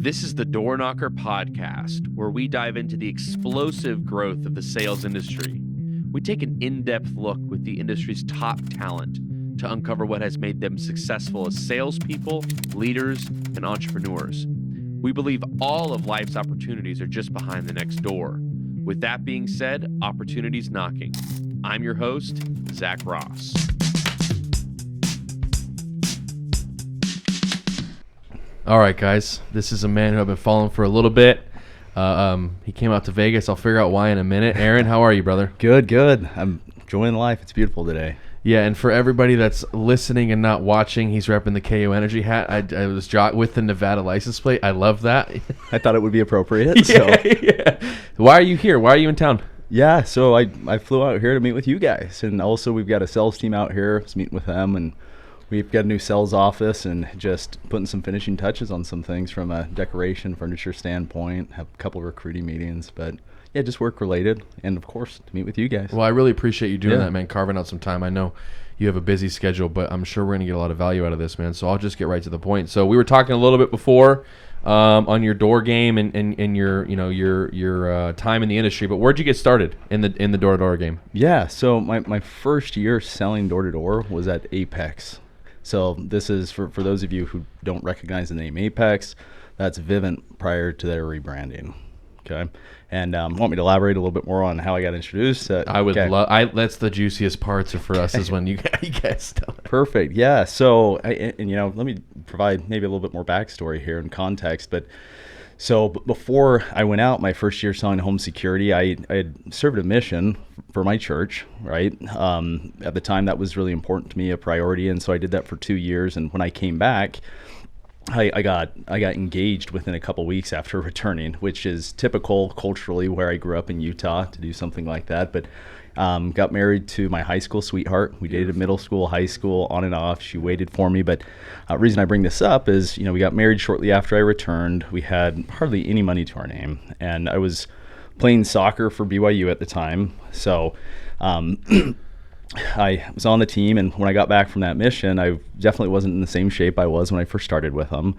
This is the Door Knocker podcast, where we dive into the explosive growth of the sales industry. We take an in-depth look with the industry's top talent to uncover what has made them successful as salespeople, leaders, and entrepreneurs. We believe all of life's opportunities are just behind the next door. With that being said, opportunities knocking. I'm your host, Zach Ross. All right, guys, this is a man who I've been following for a little bit. He came out to Vegas. I'll figure out why in a minute. Aaron, how are you, brother? Good. I'm enjoying life. It's beautiful today. Yeah, and for everybody that's listening and not watching, he's repping the KAYO Energy hat. I was with the Nevada license plate. I love that. I thought it would be appropriate. Yeah. Why are you here? Why are you in town? Yeah, so I flew out here to meet with you guys. And also we've got a sales team out here. I was meeting with them, and we've got a new sales office and just putting some finishing touches on some things from a decoration, furniture standpoint. Have a couple of recruiting meetings, but yeah, just work related. And of course, to meet with you guys. Well, I really appreciate you doing that, man, carving out some time. I know you have a busy schedule, but I'm sure we're going to get a lot of value out of this, man. So I'll just get right to the point. So we were talking a little bit before on your door game and your time in the industry, but where'd you get started in the door-to-door game? Yeah, so my first year selling door-to-door was at Apex. So this is, for those of you who don't recognize the name Apex, that's Vivint prior to their rebranding. Okay. And want me to elaborate a little bit more on how I got introduced? I would love. That's the juiciest parts for us is when you guys tell it. Perfect. Yeah. So, let me provide maybe a little bit more backstory here and context. But so before I went out my first year selling home security, I had served a mission for my church, right? At the time, that was really important to me, a priority. And so I did that for 2 years. And when I came back, I got engaged within a couple weeks after returning, which is typical culturally where I grew up in Utah to do something like that. But got married to my high school sweetheart. We dated middle school, high school, on and off. She waited for me. But reason I bring this up is, we got married shortly after I returned. We had hardly any money to our name. And I was playing soccer for BYU at the time. So I was on the team, and when I got back from that mission, I definitely wasn't in the same shape I was when I first started with them.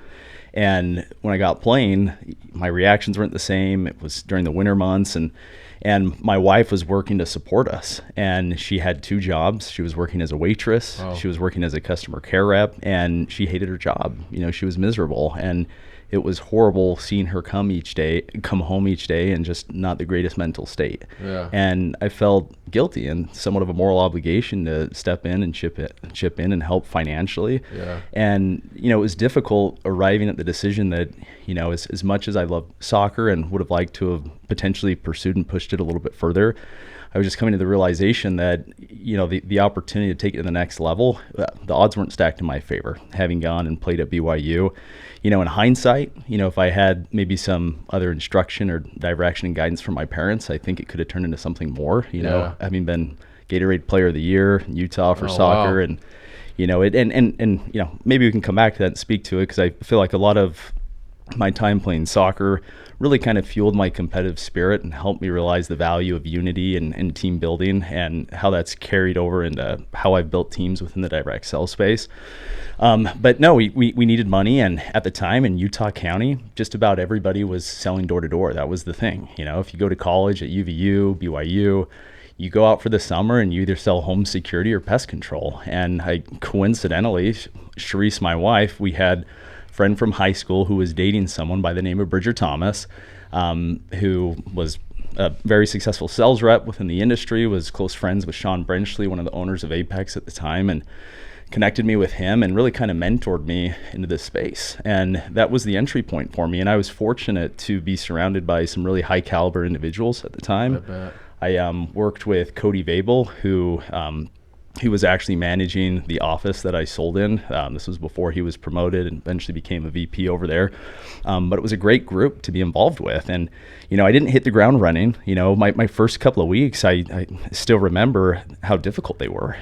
And when I got playing, my reactions weren't the same. It was during the winter months, and my wife was working to support us, and she had 2 jobs. She was working as a waitress. Oh. She was working as a customer care rep, and she hated her job. She was miserable, and it was horrible seeing her come home each day and just not the greatest mental state. Yeah. And I felt guilty and somewhat of a moral obligation to step in and chip in and help financially. Yeah. And, it was difficult arriving at the decision that, as much as I love soccer and would have liked to have potentially pursued and pushed it a little bit further, I was just coming to the realization that, the opportunity to take it to the next level, the odds weren't stacked in my favor, having gone and played at BYU. In hindsight, if I had maybe some other instruction or direction and guidance from my parents, I think it could have turned into something more, having been Gatorade Player of the Year in Utah for soccer. Wow. And maybe we can come back to that and speak to it, because I feel like a lot of my time playing soccer really kind of fueled my competitive spirit and helped me realize the value of unity and team building, and how that's carried over into how I've built teams within the direct sell space. But no, we needed money, and at the time in Utah County, just about everybody was selling door to door. That was the thing. If you go to college at UVU, BYU, you go out for the summer and you either sell home security or pest control. And I coincidentally, Sharice, my wife, we had friend from high school who was dating someone by the name of Bridger Thomas, who was a very successful sales rep within the industry, was close friends with Sean Brenchley, one of the owners of Apex at the time, and connected me with him and really kind of mentored me into this space. And that was the entry point for me. And I was fortunate to be surrounded by some really high caliber individuals at the time. I worked with Cody Vabel, who he was actually managing the office that I sold in. This was before he was promoted and eventually became a VP over there. But it was a great group to be involved with. And, I didn't hit the ground running. My first couple of weeks, I still remember how difficult they were.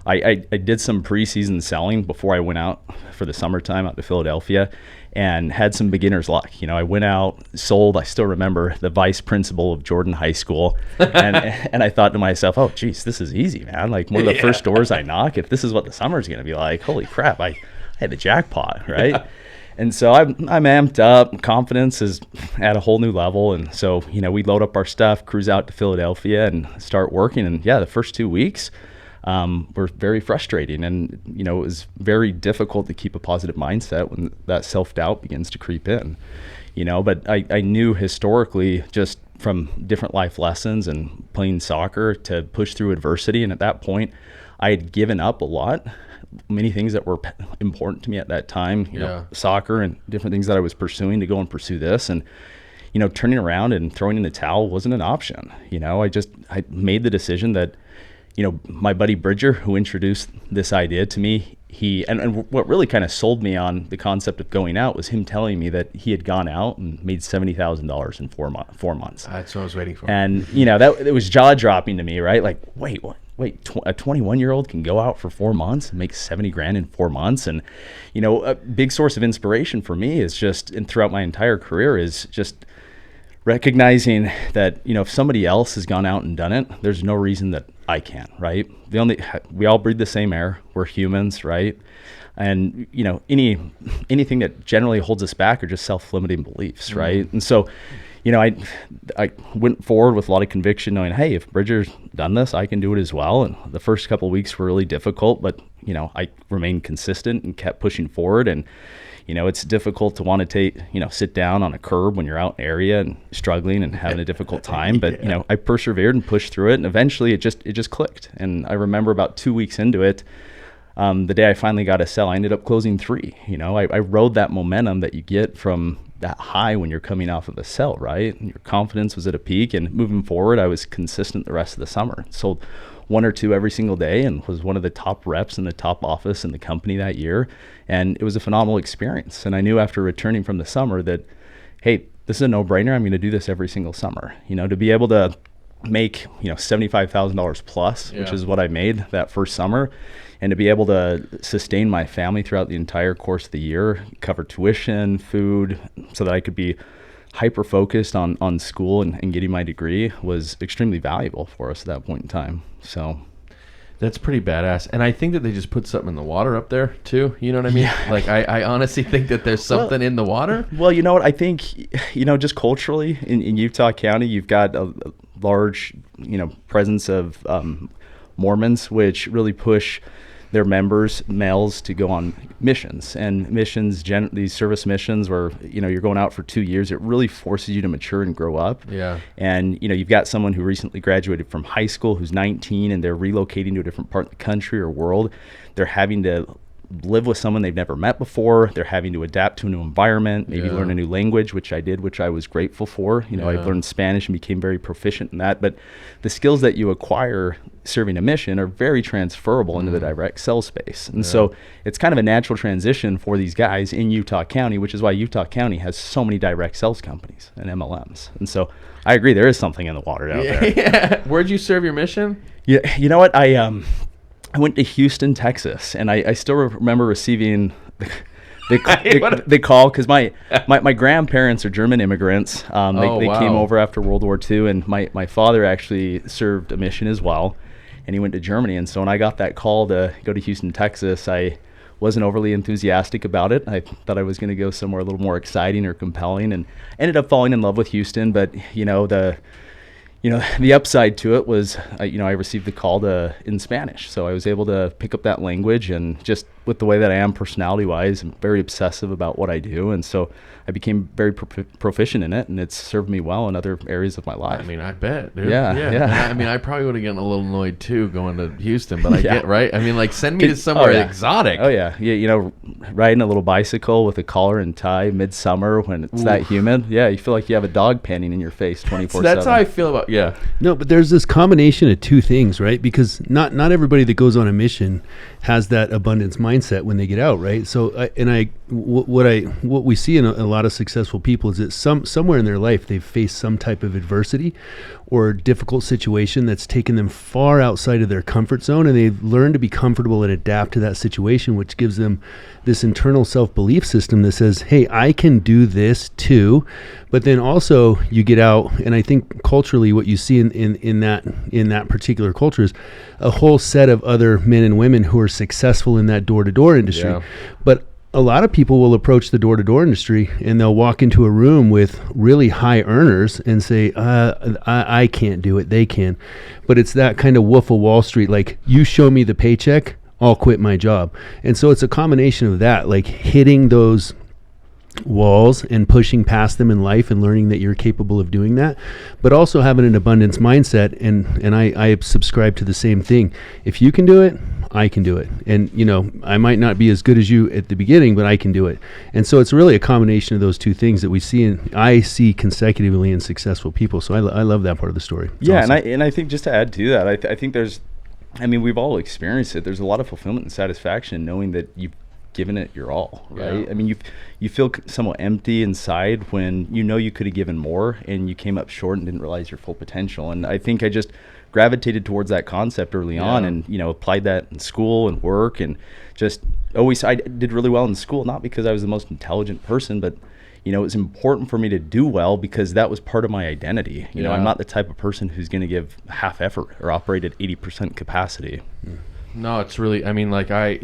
I did some preseason selling before I went out for the summertime out to Philadelphia, and had some beginner's luck. I went out, sold. I still remember the vice principal of Jordan High School, and I thought to myself, oh, geez, this is easy, man. Like, one of the first doors I knock, if this is what the summer's going to be like, holy crap, I had the jackpot, right? And so I'm amped up. Confidence is at a whole new level. And so, we load up our stuff, cruise out to Philadelphia and start working. And the first 2 weeks were very frustrating. And, it was very difficult to keep a positive mindset when that self-doubt begins to creep in, but I knew historically, just from different life lessons and playing soccer, to push through adversity. And at that point, I had given up a lot, many things that were important to me at that time, you know, soccer and different things that I was pursuing, to go and pursue this. And, turning around and throwing in the towel wasn't an option. I made the decision that, my buddy Bridger, who introduced this idea to me, and what really kind of sold me on the concept of going out was him telling me that he had gone out and made $70,000 in 4 months. That's what I was waiting for. And, that it was jaw dropping to me, right? Like, wait, what? Wait, a 21-year-old can go out for 4 months and make 70 grand in 4 months. And, a big source of inspiration for me is just, and throughout my entire career, is just recognizing that, if somebody else has gone out and done it, there's no reason that I can't, right? We all breathe the same air. We're humans, right? And, anything that generally holds us back are just self-limiting beliefs, right? And so, I went forward with a lot of conviction, knowing, hey, if Bridger's done this, I can do it as well. And the first couple of weeks were really difficult, but, I remained consistent and kept pushing forward. And, it's difficult to want to sit down on a curb when you're out in an area and struggling and having a difficult time. But, I persevered and pushed through it. And eventually it just clicked. And I remember about 2 weeks into it, the day I finally got a sell, I ended up closing 3. I rode that momentum that you get from that high when you're coming off of a sell, right? And your confidence was at a peak, and moving forward, I was consistent the rest of the summer. Sold 1 or 2 every single day, and was one of the top reps in the top office in the company that year. And it was a phenomenal experience. And I knew after returning from the summer that, hey, this is a no-brainer. I'm going to do this every single summer. To be able to make, $75,000 plus, which is what I made that first summer. And to be able to sustain my family throughout the entire course of the year, cover tuition, food, so that I could be hyper-focused on school and getting my degree, was extremely valuable for us at that point in time. So that's pretty badass. And I think that they just put something in the water up there too. You know what I mean? Yeah. Like I honestly think that there's something in the water. Well, you know what? I think, just culturally in Utah County, you've got a large, presence of Mormons, which really push their members, males, to go on missions. And missions, these service missions where, you're going out for 2 years, it really forces you to mature and grow up. Yeah. And, you've got someone who recently graduated from high school who's 19 and they're relocating to a different part of the country or world. They're having to live with someone they've never met before. They're having to adapt to a new environment, maybe learn a new language, which I did, which I was grateful for. I learned Spanish and became very proficient in that. But the skills that you acquire serving a mission are very transferable into the direct sell space. And so it's kind of a natural transition for these guys in Utah County, which is why Utah County has so many direct sales companies and MLMs. And so I agree, there is something in the water out there. Yeah. Where'd you serve your mission? Yeah, you know what? I went to Houston, Texas, and I still remember receiving the call, because my grandparents are German immigrants. They came over after World War II, and my father actually served a mission as well, and he went to Germany. And so when I got that call to go to Houston, Texas, I wasn't overly enthusiastic about it. I thought I was going to go somewhere a little more exciting or compelling, and ended up falling in love with Houston. But the upside to it was, I received the call in Spanish. So I was able to pick up that language, and just with the way that I am personality-wise, I'm very obsessive about what I do. And so I became very proficient in it, and it's served me well in other areas of my life. I mean, I bet, dude. Yeah. I mean, I probably would have gotten a little annoyed too going to Houston, but I get, right? I mean, like, send me to somewhere exotic. Oh, yeah. Riding a little bicycle with a collar and tie midsummer when it's that humid. Yeah, you feel like you have a dog panning in your face 24/7. That's how I feel about, No, but there's this combination of two things, right? Because not everybody that goes on a mission has that abundance mindset when they get out, right? So, what we see in a lot of successful people is that somewhere in their life they've faced some type of adversity or difficult situation that's taken them far outside of their comfort zone, and they've learned to be comfortable and adapt to that situation, which gives them this internal self-belief system that says, hey, I can do this too. But then also you get out, and I think culturally what you see in that particular culture is a whole set of other men and women who are successful in that door-to-door industry. But a lot of people will approach the door-to-door industry and they'll walk into a room with really high earners and say, I can't do it, they can. But it's that kind of Wolf of Wall Street, like, you show me the paycheck, I'll quit my job. And so it's a combination of that, like hitting those walls and pushing past them in life and learning that you're capable of doing that, but also having an abundance mindset. And I subscribe to the same thing. If you can do it, I can do it. And, you know, I might not be as good as you at the beginning, but I can do it. And so it's really a combination of those two things that we see, and I see consecutively in successful people. So I love that part of the story. It's yeah. awesome. And I think just to add to that, I think we've all experienced it. There's a lot of fulfillment and satisfaction knowing that you've given it your all, right? Yeah. I mean, you feel somewhat empty inside when you know you could have given more and you came up short and didn't realize your full potential. And I think I just gravitated towards that concept early on, and, you know, applied that in school and work, and just always, I did really well in school, not because I was the most intelligent person, but, you know, it was important for me to do well because that was part of my identity. You know, I'm not the type of person who's going to give half effort or operate at 80% capacity. No, it's really, I mean, like, I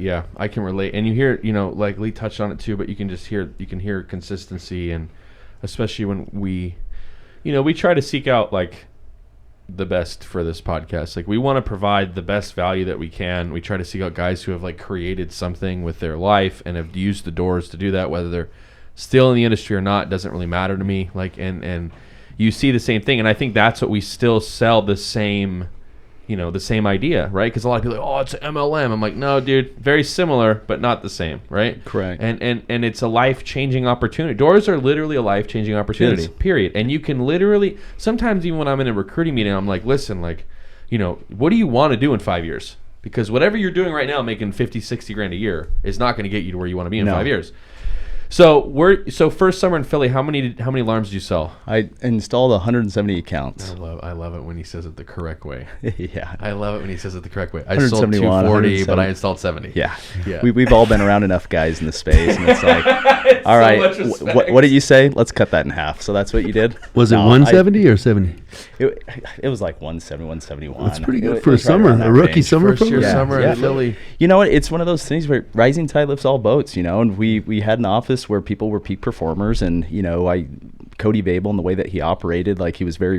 can relate. And you hear, you know, like Lee touched on it too, but you can hear consistency. And especially when we try to seek out like the best for this podcast. Like, we want to provide the best value that we can. We try to seek out guys who have like created something with their life and have used the doors to do that, whether they're still in the industry or not, doesn't really matter to me. Like, and you see the same thing. And I think that's what we still sell the same, you know, the same idea, right? Because a lot of people are like, oh, it's an MLM. I'm like, no, dude, very similar, but not the same, right? Correct. And it's a life-changing opportunity. Doors are literally a life-changing opportunity, period. And you can literally, sometimes even when I'm in a recruiting meeting, I'm like, listen, like, you know, what do you want to do in 5 years? Because whatever you're doing right now, making 50, 60 grand a year, is not going to get you to where you want to be in 5 years. So first summer in Philly, how many alarms do you sell? I installed 170 accounts. I love it when he says it the correct way. Yeah. I love it when he says it the correct way. I sold 171, 240, but I installed 70. Yeah. Yeah. We've all been around enough guys in the space, and it's like, It's all so right, much respect. what did you say? Let's cut that in half. So that's what you did? Was it 170 or 70? It was like 170, 171. That's pretty good It for a was right around summer, that a rookie range. summer. First year program? summer in Philly. You know what? It's one of those things where rising tide lifts all boats, you know, and we had an office where people were peak performers, and, you know, Cody Babel and the way that he operated, like, he was very,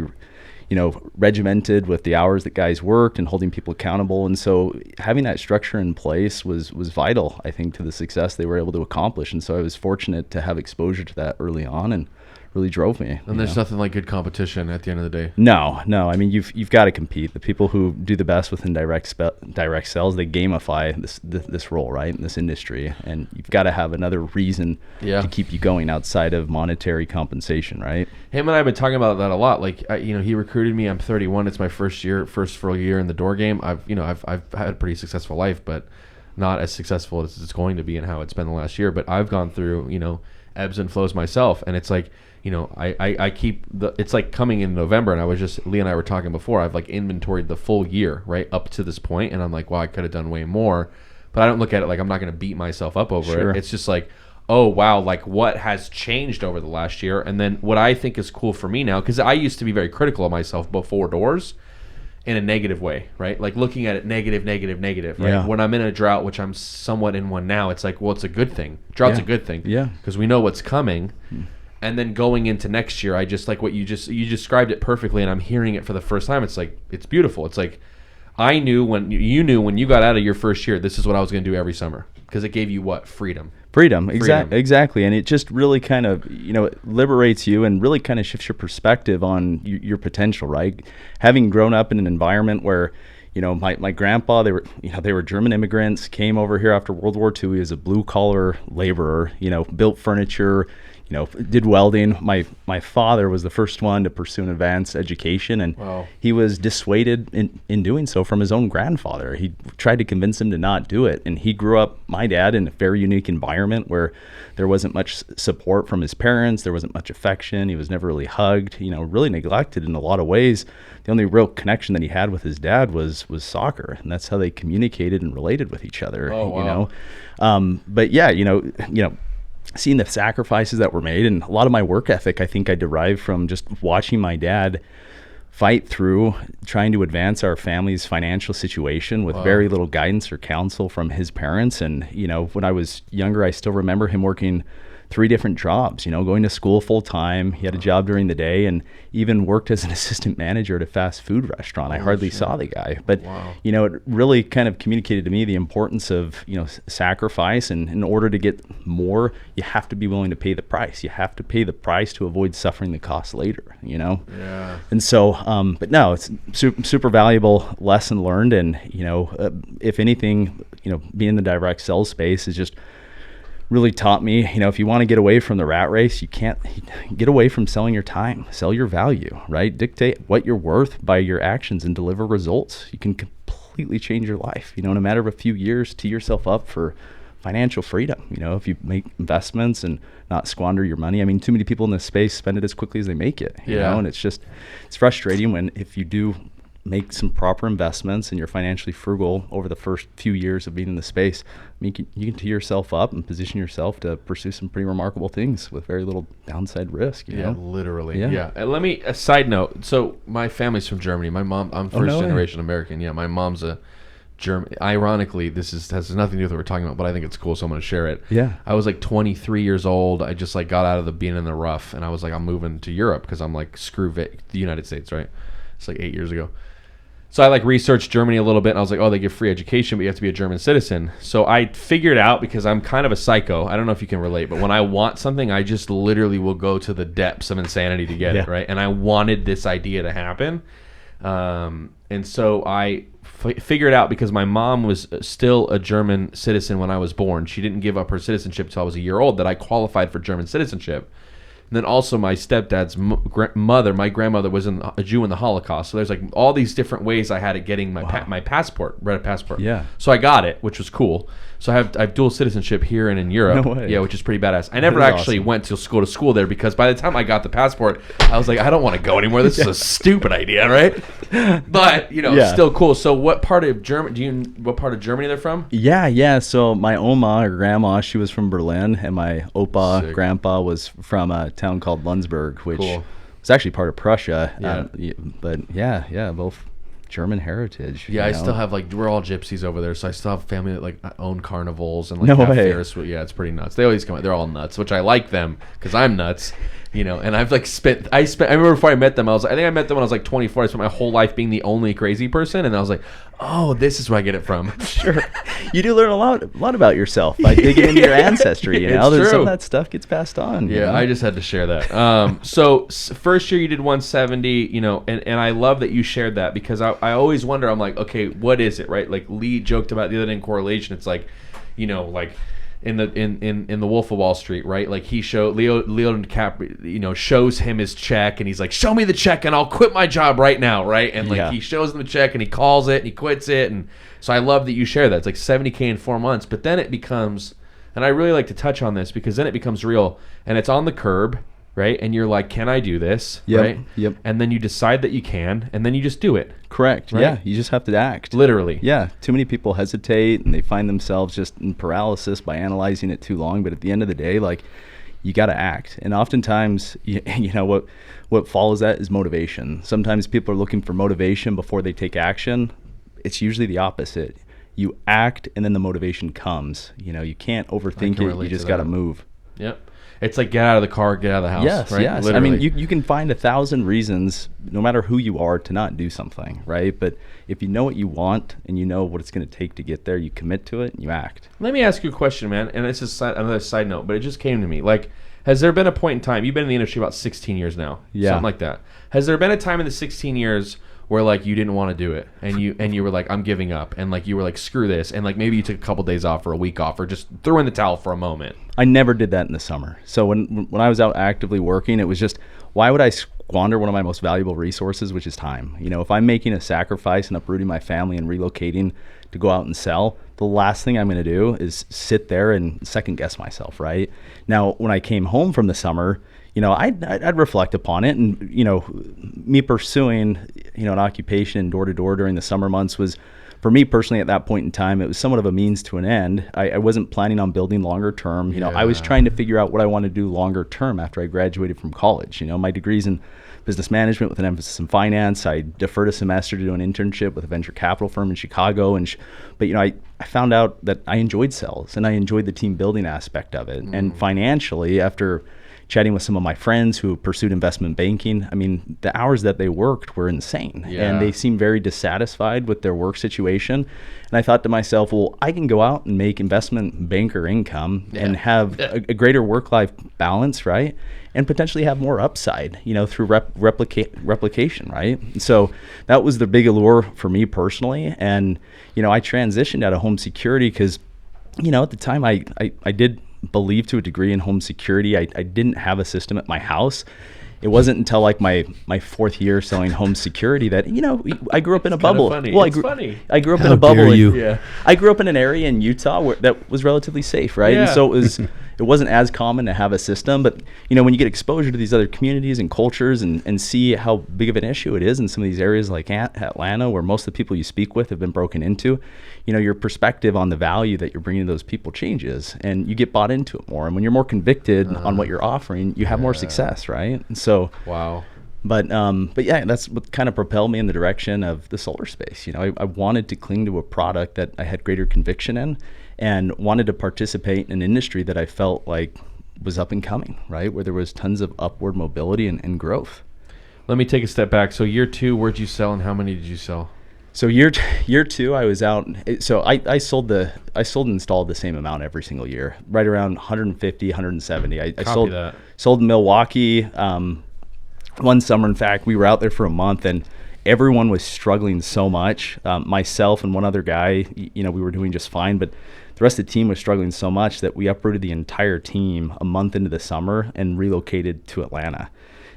you know, regimented with the hours that guys worked and holding people accountable. And so having that structure in place was vital, I think, to the success they were able to accomplish. And so I was fortunate to have exposure to that early on, and really drove me. And there's nothing like good competition at the end of the day. No. I mean, you've got to compete. The people who do the best within direct sales, they gamify this role, right, in this industry, and you've got to have another reason to keep you going outside of monetary compensation, right? Him and I have been talking about that a lot. Like, you know, he recruited me. I'm 31. It's my first full year in the door game. I've had a pretty successful life, but not as successful as it's going to be and how it's been the last year. But I've gone through, you know, ebbs and flows myself, and it's like, you know, I keep it's like coming in November, and Lee and I were talking before, I've like inventoried the full year, right, up to this point, and I'm like, wow, I could have done way more, but I don't look at it like I'm not going to beat myself up over it. It's just like, oh, wow, like, what has changed over the last year? And then what I think is cool for me now, because I used to be very critical of myself before doors in a negative way, right? Like, looking at it negative, right? Yeah. When I'm in a drought, which I'm somewhat in one now, it's like, well, it's a good thing. Drought's a good thing. Yeah. Because we know what's coming. And then going into next year, I just like what you described it perfectly, and I'm hearing it for the first time. It's like, it's beautiful. It's like, I knew when you got out of your first year, this is what I was going to do every summer, because it gave you what? Freedom. Exactly. And it just really kind of, you know, it liberates you and really kind of shifts your perspective on your potential, right? Having grown up in an environment where, you know, my grandpa, they were German immigrants, came over here after World War II. He was a blue collar laborer, you know, built furniture, you know, did welding. My father was the first one to pursue an advanced education, and he was dissuaded in doing so from his own grandfather. He tried to convince him to not do it, and he grew up, my dad, in a very unique environment where there wasn't much support from his parents, there wasn't much affection, he was never really hugged, you know, really neglected in a lot of ways. The only real connection that he had with his dad was soccer, and that's how they communicated and related with each other. You know, but yeah, you know, seeing the sacrifices that were made, and a lot of my work ethic, I think I derived from just watching my dad fight through trying to advance our family's financial situation with very little guidance or counsel from his parents. And, when I was younger, I still remember him working 3 different jobs, going to school full time. He had a job during the day and even worked as an assistant manager at a fast food restaurant. I hardly saw the guy, but it really kind of communicated to me the importance of, sacrifice. And in order to get more, you have to be willing to pay the price. You have to pay the price to avoid suffering the cost later, Yeah. And so, but no, it's super valuable lesson learned. And, if anything, being in the direct sales space is just really taught me, if you want to get away from the rat race, you can't get away from selling your time, sell your value, right? Dictate what you're worth by your actions and deliver results. You can completely change your life, in a matter of a few years. Tee yourself up for financial freedom, if you make investments and not squander your money. I mean, too many people in this space spend it as quickly as they make it, and it's frustrating when, if you do make some proper investments and you're financially frugal over the first few years of being in the space, you can tee yourself up and position yourself to pursue some pretty remarkable things with very little downside risk. You know? Literally. Yeah. And let me, a side note. So my family's from Germany. My mom, I'm first generation American. Yeah. My mom's a German. Ironically, has nothing to do with what we're talking about, but I think it's cool, so I'm going to share it. Yeah. I was like 23 years old. I just got out of the being in the rough, and I was like, I'm moving to Europe because I'm like, the United States, right? It's like 8 years ago. So I researched Germany a little bit, and I was like, oh, they give free education, but you have to be a German citizen. So I figured out, because I'm kind of a psycho, I don't know if you can relate, but when I want something, I just literally will go to the depths of insanity to get it, right? And I wanted this idea to happen. And so I figured out, because my mom was still a German citizen when I was born. She didn't give up her citizenship until I was a year old, that I qualified for German citizenship. And then also my stepdad's mother, my grandmother, was a Jew in the Holocaust. So there's all these different ways I had at getting my passport, red passport. Yeah. So I got it, which was cool. So I have dual citizenship here and in Europe. No way. Yeah, which is pretty badass. I never actually went to school there, because by the time I got the passport, I was like, I don't want to go anymore. This is a stupid idea, right? But still cool. So what part of Germany they're from? Yeah. So my oma, or grandma, she was from Berlin, and my opa, grandpa, was from a town called Lundsberg, which was actually part of Prussia. But both German heritage. Yeah, I still have we're all gypsies over there, so I still have family that own carnivals and Ferris. Yeah, it's pretty nuts. They always come out. They're all nuts, which I like them because I'm nuts. And I've I remember before I met them, I think I met them when I was 24. I spent my whole life being the only crazy person, and I was like, oh, this is where I get it from. Sure. You do learn a lot about yourself by digging into your ancestry. It's true. Some of that stuff gets passed on. Yeah, I just had to share that. So first year you did 170, and I love that you shared that, because I always wonder, I'm like, okay, what is it, right? Lee joked about the other day in correlation. It's in the Wolf of Wall Street, right? Leo DiCaprio, shows him his check, and he's like, show me the check and I'll quit my job right now, right? And he shows him the check and he calls it and he quits it. And so I love that you share that. It's $70K in 4 months, but then it becomes, and I really like to touch on this, because then it becomes real, and it's on the curb, right? And you're like, can I do this? Right? Yep. And then you decide that you can, and then you just do it. Correct. Right? Yeah. You just have to act. Literally. Yeah. Too many people hesitate, and they find themselves just in paralysis by analyzing it too long. But at the end of the day, you got to act. And oftentimes, what follows that is motivation. Sometimes people are looking for motivation before they take action. It's usually the opposite. You act, and then the motivation comes. You can't overthink it. You just got to move. Yep. It's get out of the car, get out of the house. Yes, right? yes. Literally. I mean, you can find 1,000 reasons, no matter who you are, to not do something, right? But if you know what you want and you know what it's going to take to get there, you commit to it and you act. Let me ask you a question, man. And this is another side note, but it just came to me. Has there been a point in time, you've been in the industry about 16 years now, something like that. Has there been a time in the 16 years where you didn't want to do it, and you were like, I'm giving up, and you were like, screw this, and maybe you took a couple days off or a week off, or just threw in the towel for a moment? I never did that in the summer. So when I was out actively working, it was just, why would I squander one of my most valuable resources, which is time? If I'm making a sacrifice and uprooting my family and relocating to go out and sell, the last thing I'm going to do is sit there and second guess myself, right? Now, when I came home from the summer, I'd reflect upon it, and me pursuing an occupation in door-to-door during the summer months was for me personally at that point in time, it was somewhat of a means to an end. I wasn't planning on building longer term. You know, I was trying to figure out what I wanted to do longer term after I graduated from college. You know, my degree's in business management with an emphasis in finance. I deferred a semester to do an internship with a venture capital firm in Chicago. But you know, I found out that I enjoyed sales and I enjoyed the team building aspect of it. And financially, after chatting with some of my friends who pursued investment banking, I mean, the hours that they worked were insane. And they seemed very dissatisfied with their work situation. And I thought to myself, well, I can go out and make investment banker income and have a greater work-life balance, right? And potentially have more upside, you know, through replication, right? And so that was the big allure for me personally. And, you know, I transitioned out of home security because, you know, at the time I did believe to a degree in home security. I didn't have a system at my house. It wasn't until like my fourth year selling home security that, you know, I grew up in a bubble. Funny. Well, Funny. I grew up How in a bubble. dare you. Yeah. I grew up in an area in Utah that was relatively safe, right? And so it wasn't as common to have a system, but you know, when you get exposure to these other communities and cultures and see how big of an issue it is in some of these areas like Atlanta, where most of the people you speak with have been broken into, you know, your perspective on the value that you're bringing to those people changes and you get bought into it more. And when you're more convicted on what you're offering, you have more success, right? And so, But yeah, that's what kind of propelled me in the direction of the solar space. You know, I wanted to cling to a product that I had greater conviction in and wanted to participate in an industry that I felt like was up and coming, right? Where there was tons of upward mobility and growth. Let me take a step back. So year 2, where'd you sell and how many did you sell? So year 2, I was out. So I sold and installed the same amount every single year, right around 150, 170. I sold in Milwaukee. One summer, in fact, we were out there for a month and everyone was struggling so much. Myself and one other guy, you know, we were doing just fine, but the rest of the team was struggling so much that we uprooted the entire team a month into the summer and relocated to Atlanta.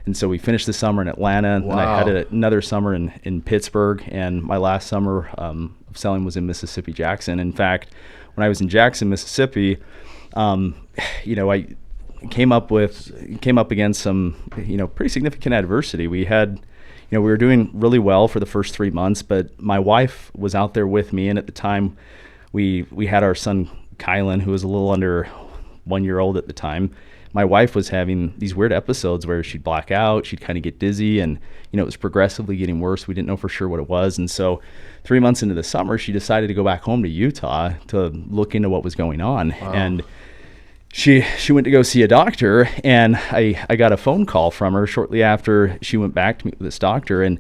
And so we finished the summer in Atlanta, and I had another summer in Pittsburgh, and my last summer of selling was in Mississippi, Jackson. In fact, when I was in Jackson, Mississippi, you know, I came up against some, you know, pretty significant adversity. We were doing really well for the first 3 months, but my wife was out there with me, and at the time, we had our son Kylan, who was a little under 1 year old at the time. My wife was having these weird episodes where she'd black out, she'd kind of get dizzy, and you know, it was progressively getting worse. We didn't know for sure what it was, and so 3 months into the summer, she decided to go back home to Utah to look into what was going on. And she went to go see a doctor, and I got a phone call from her shortly after she went back to meet with this doctor, and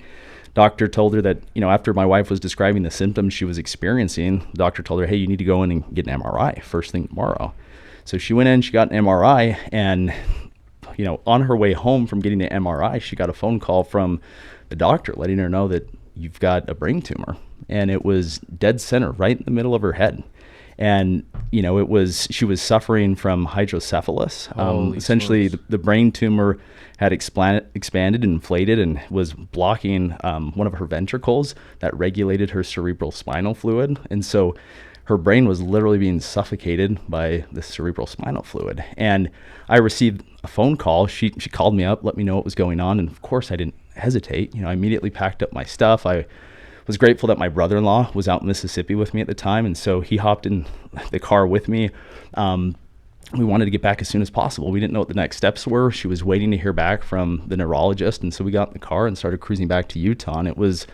doctor told her that, you know, after my wife was describing the symptoms she was experiencing, the doctor told her, hey, you need to go in and get an MRI first thing tomorrow. So she went in, she got an MRI, and, you know, on her way home from getting the MRI, she got a phone call from the doctor letting her know that you've got a brain tumor. And it was dead center, right in the middle of her head. And, you know, she was suffering from hydrocephalus. Essentially, the brain tumor had expanded and inflated and was blocking one of her ventricles that regulated her cerebral spinal fluid. And so her brain was literally being suffocated by the cerebral spinal fluid. And I received a phone call. She called me up, let me know what was going on. And of course, I didn't hesitate. You know, I immediately packed up my stuff. I was grateful that my brother-in-law was out in Mississippi with me at the time, and so he hopped in the car with me. We wanted to get back as soon as possible. We didn't know what the next steps were. She was waiting to hear back from the neurologist, and so we got in the car and started cruising back to Utah. And it was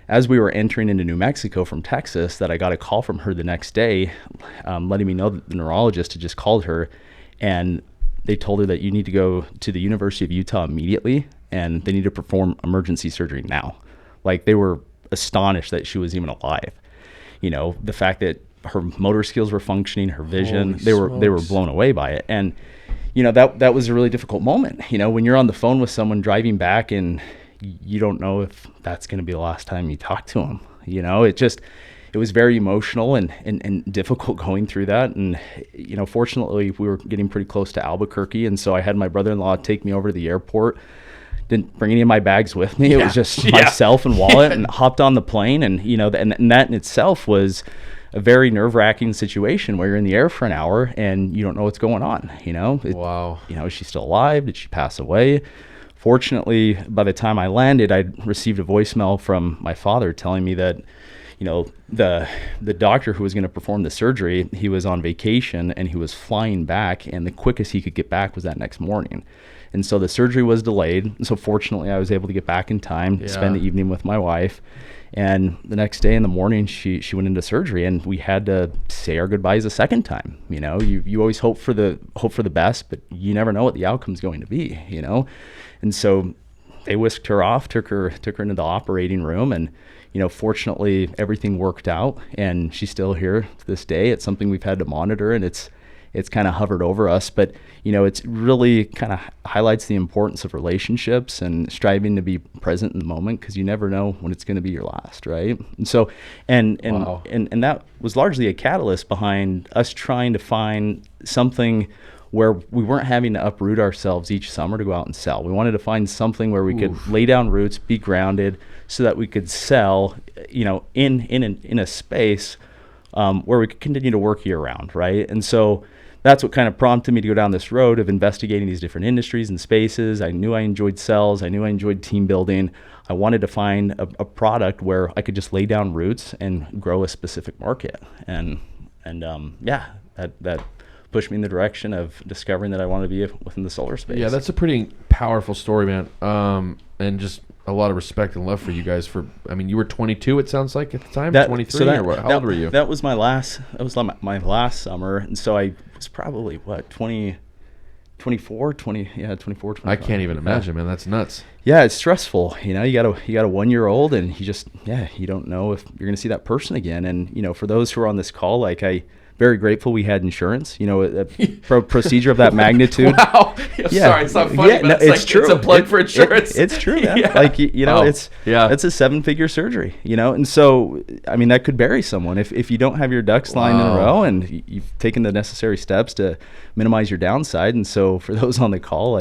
as we were entering into New Mexico from Texas that I got a call from her the next day, letting me know that the neurologist had just called her, and they told her that you need to go to the University of Utah immediately, and they need to perform emergency surgery now. Like, they were astonished that she was even alive. You know, the fact that her motor skills were functioning, her vision, they were blown away by it. And you know, that was a really difficult moment. You know, when you're on the phone with someone driving back and you don't know if that's going to be the last time you talk to them. You know, it was very emotional and difficult going through that. And, you know, fortunately we were getting pretty close to Albuquerque. And so I had my brother-in-law take me over to the airport. Didn't bring any of my bags with me. It was just myself and wallet, and hopped on the plane. And, you know, and that in itself was a very nerve-wracking situation where you're in the air for an hour and you don't know what's going on. You know, wow. You know, is she still alive? Did she pass away? Fortunately, by the time I landed, I'd received a voicemail from my father telling me that, you the doctor who was going to perform the surgery, he was on vacation and he was flying back, and the quickest he could get back was that next morning. And so the surgery was delayed. And so fortunately, I was able to get back in time to spend the evening with my wife. And the next day in the morning, she went into surgery, and we had to say our goodbyes a second time. You always hope for the best, but you never know what the outcome's going to be. And so they whisked her off, took her into the operating room, and fortunately everything worked out, and she's still here to this day. It's something we've had to monitor, and it's kind of hovered over us, but it's really kind of highlights the importance of relationships and striving to be present in the moment, because you never know when it's going to be your last, right? And so and that was largely a catalyst behind us trying to find something where we weren't having to uproot ourselves each summer to go out and sell. We wanted to find something where we could lay down roots, be grounded, so that we could sell, in a space where we could continue to work year round, right? And so that's what kind of prompted me to go down this road of investigating these different industries and spaces. I knew I enjoyed sales. I knew I enjoyed team building. I wanted to find a product where I could just lay down roots and grow a specific market. And that pushed me in the direction of discovering that I wanted to be within the solar space. Yeah, that's a pretty powerful story, man. And just a lot of respect and love for you guys. You were 22, it sounds like, at the time. 23, or what? How old were you? That was my last summer, and so I was probably 24, 25. I can't even imagine, man. That's nuts. Yeah, it's stressful. You got a 1-year-old, and you don't know if you're going to see that person again. And for those who are on this call, very grateful we had insurance, a procedure of that magnitude. Wow. Sorry, it's not funny, but it's true. It's a plug for insurance. It's true, man. Yeah. It's a 7-figure surgery, and so, that could bury someone if you don't have your ducks lined in a row and you've taken the necessary steps to minimize your downside. And so for those on the call,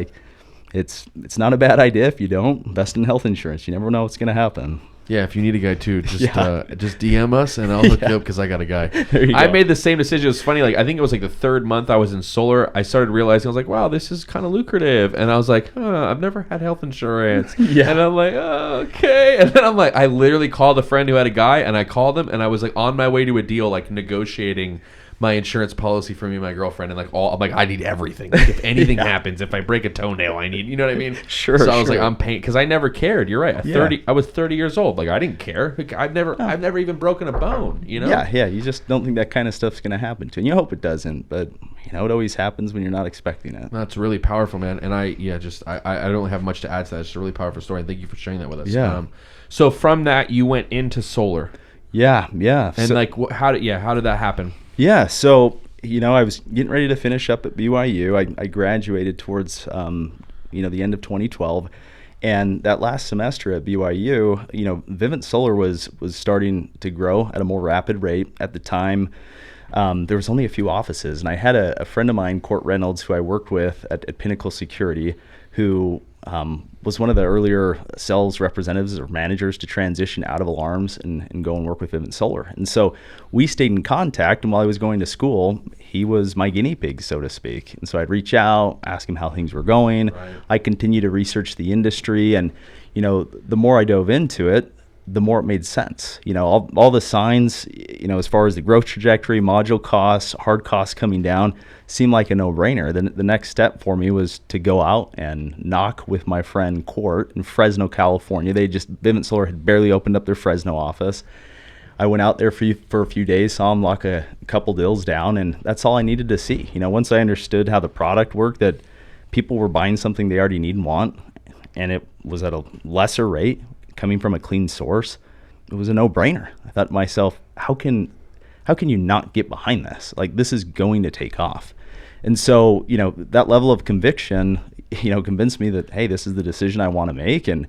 it's not a bad idea if you don't invest in health insurance. You never know what's going to happen. Yeah, if you need a guy too, just DM us and I'll hook you up, because I got a guy. I made the same decision. It was funny. I think it was the third month I was in solar. I started realizing, I was like, wow, this is kind of lucrative. And I was like, I've never had health insurance. And I'm like, oh, okay. And then I'm like, I literally called a friend who had a guy, and I called him, and I was on my way to a deal, negotiating my insurance policy for me and my girlfriend, and I'm like, I need everything. If anything happens, if I break a toenail, I need, you know what I mean? Sure. So I was like, I'm paying, because I never cared. You're right. I was 30 years old. I didn't care. I've never even broken a bone. Yeah. You just don't think that kind of stuff's gonna happen to you. And you hope it doesn't, but it always happens when you're not expecting it. That's really powerful, man. And I don't have much to add to that. It's just a really powerful story, and thank you for sharing that with us. Yeah. So from that, you went into solar. Yeah. And so, how did that happen? Yeah, so I was getting ready to finish up at BYU. I graduated towards the end of 2012, and that last semester at BYU, Vivint Solar was starting to grow at a more rapid rate. At the time, there was only a few offices, and I had a friend of mine, Court Reynolds, who I worked with at Pinnacle Security, who was one of the earlier sales representatives or managers to transition out of alarms and go and work with Vivint Solar. And so we stayed in contact, and while I was going to school, he was my guinea pig, so to speak. And so I'd reach out, ask him how things were going. Right. I continued to research the industry, and the more I dove into it, the more it made sense. All the signs, as far as the growth trajectory, module costs, hard costs coming down, seemed like a no-brainer. Then the next step for me was to go out and knock with my friend Court in Fresno, California. Vivint Solar had barely opened up their Fresno office. I went out there for a few days, saw them lock a couple deals down, and that's all I needed to see. Once I understood how the product worked, that people were buying something they already need and want, and it was at a lesser rate, coming from a clean source, it was a no-brainer. I thought to myself, how can you not get behind this? This is going to take off. And so, that level of conviction, convinced me that, hey, this is the decision I want to make. And,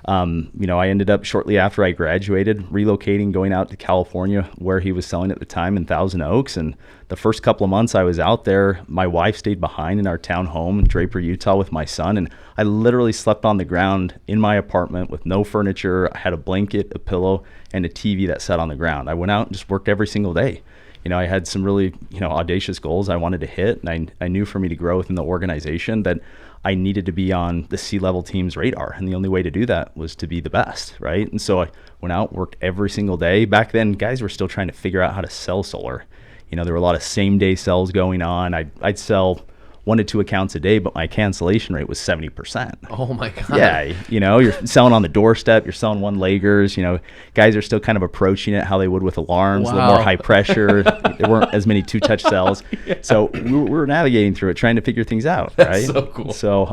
I ended up shortly after I graduated relocating, going out to California, where he was selling at the time in Thousand Oaks. And the first couple of months I was out there, my wife stayed behind in our town home in Draper, Utah with my son. And I literally slept on the ground in my apartment with no furniture. I had a blanket, a pillow, and a TV that sat on the ground. I went out and just worked every single day. I had some really, audacious goals I wanted to hit. And I knew for me to grow within the organization that I needed to be on the C-level team's radar. And the only way to do that was to be the best, right? And so I went out, worked every single day. Back then, guys were still trying to figure out how to sell solar. There were a lot of same-day sells going on. I'd sell 1 to 2 accounts a day, but my cancellation rate was 70%. Oh my God. Yeah, you're selling on the doorstep, you're selling one-leggers, guys are still kind of approaching it how they would with alarms, a little more high pressure. There weren't as many 2-touch sells. Yeah. So we were navigating through it, trying to figure things out, right? That's so cool. So,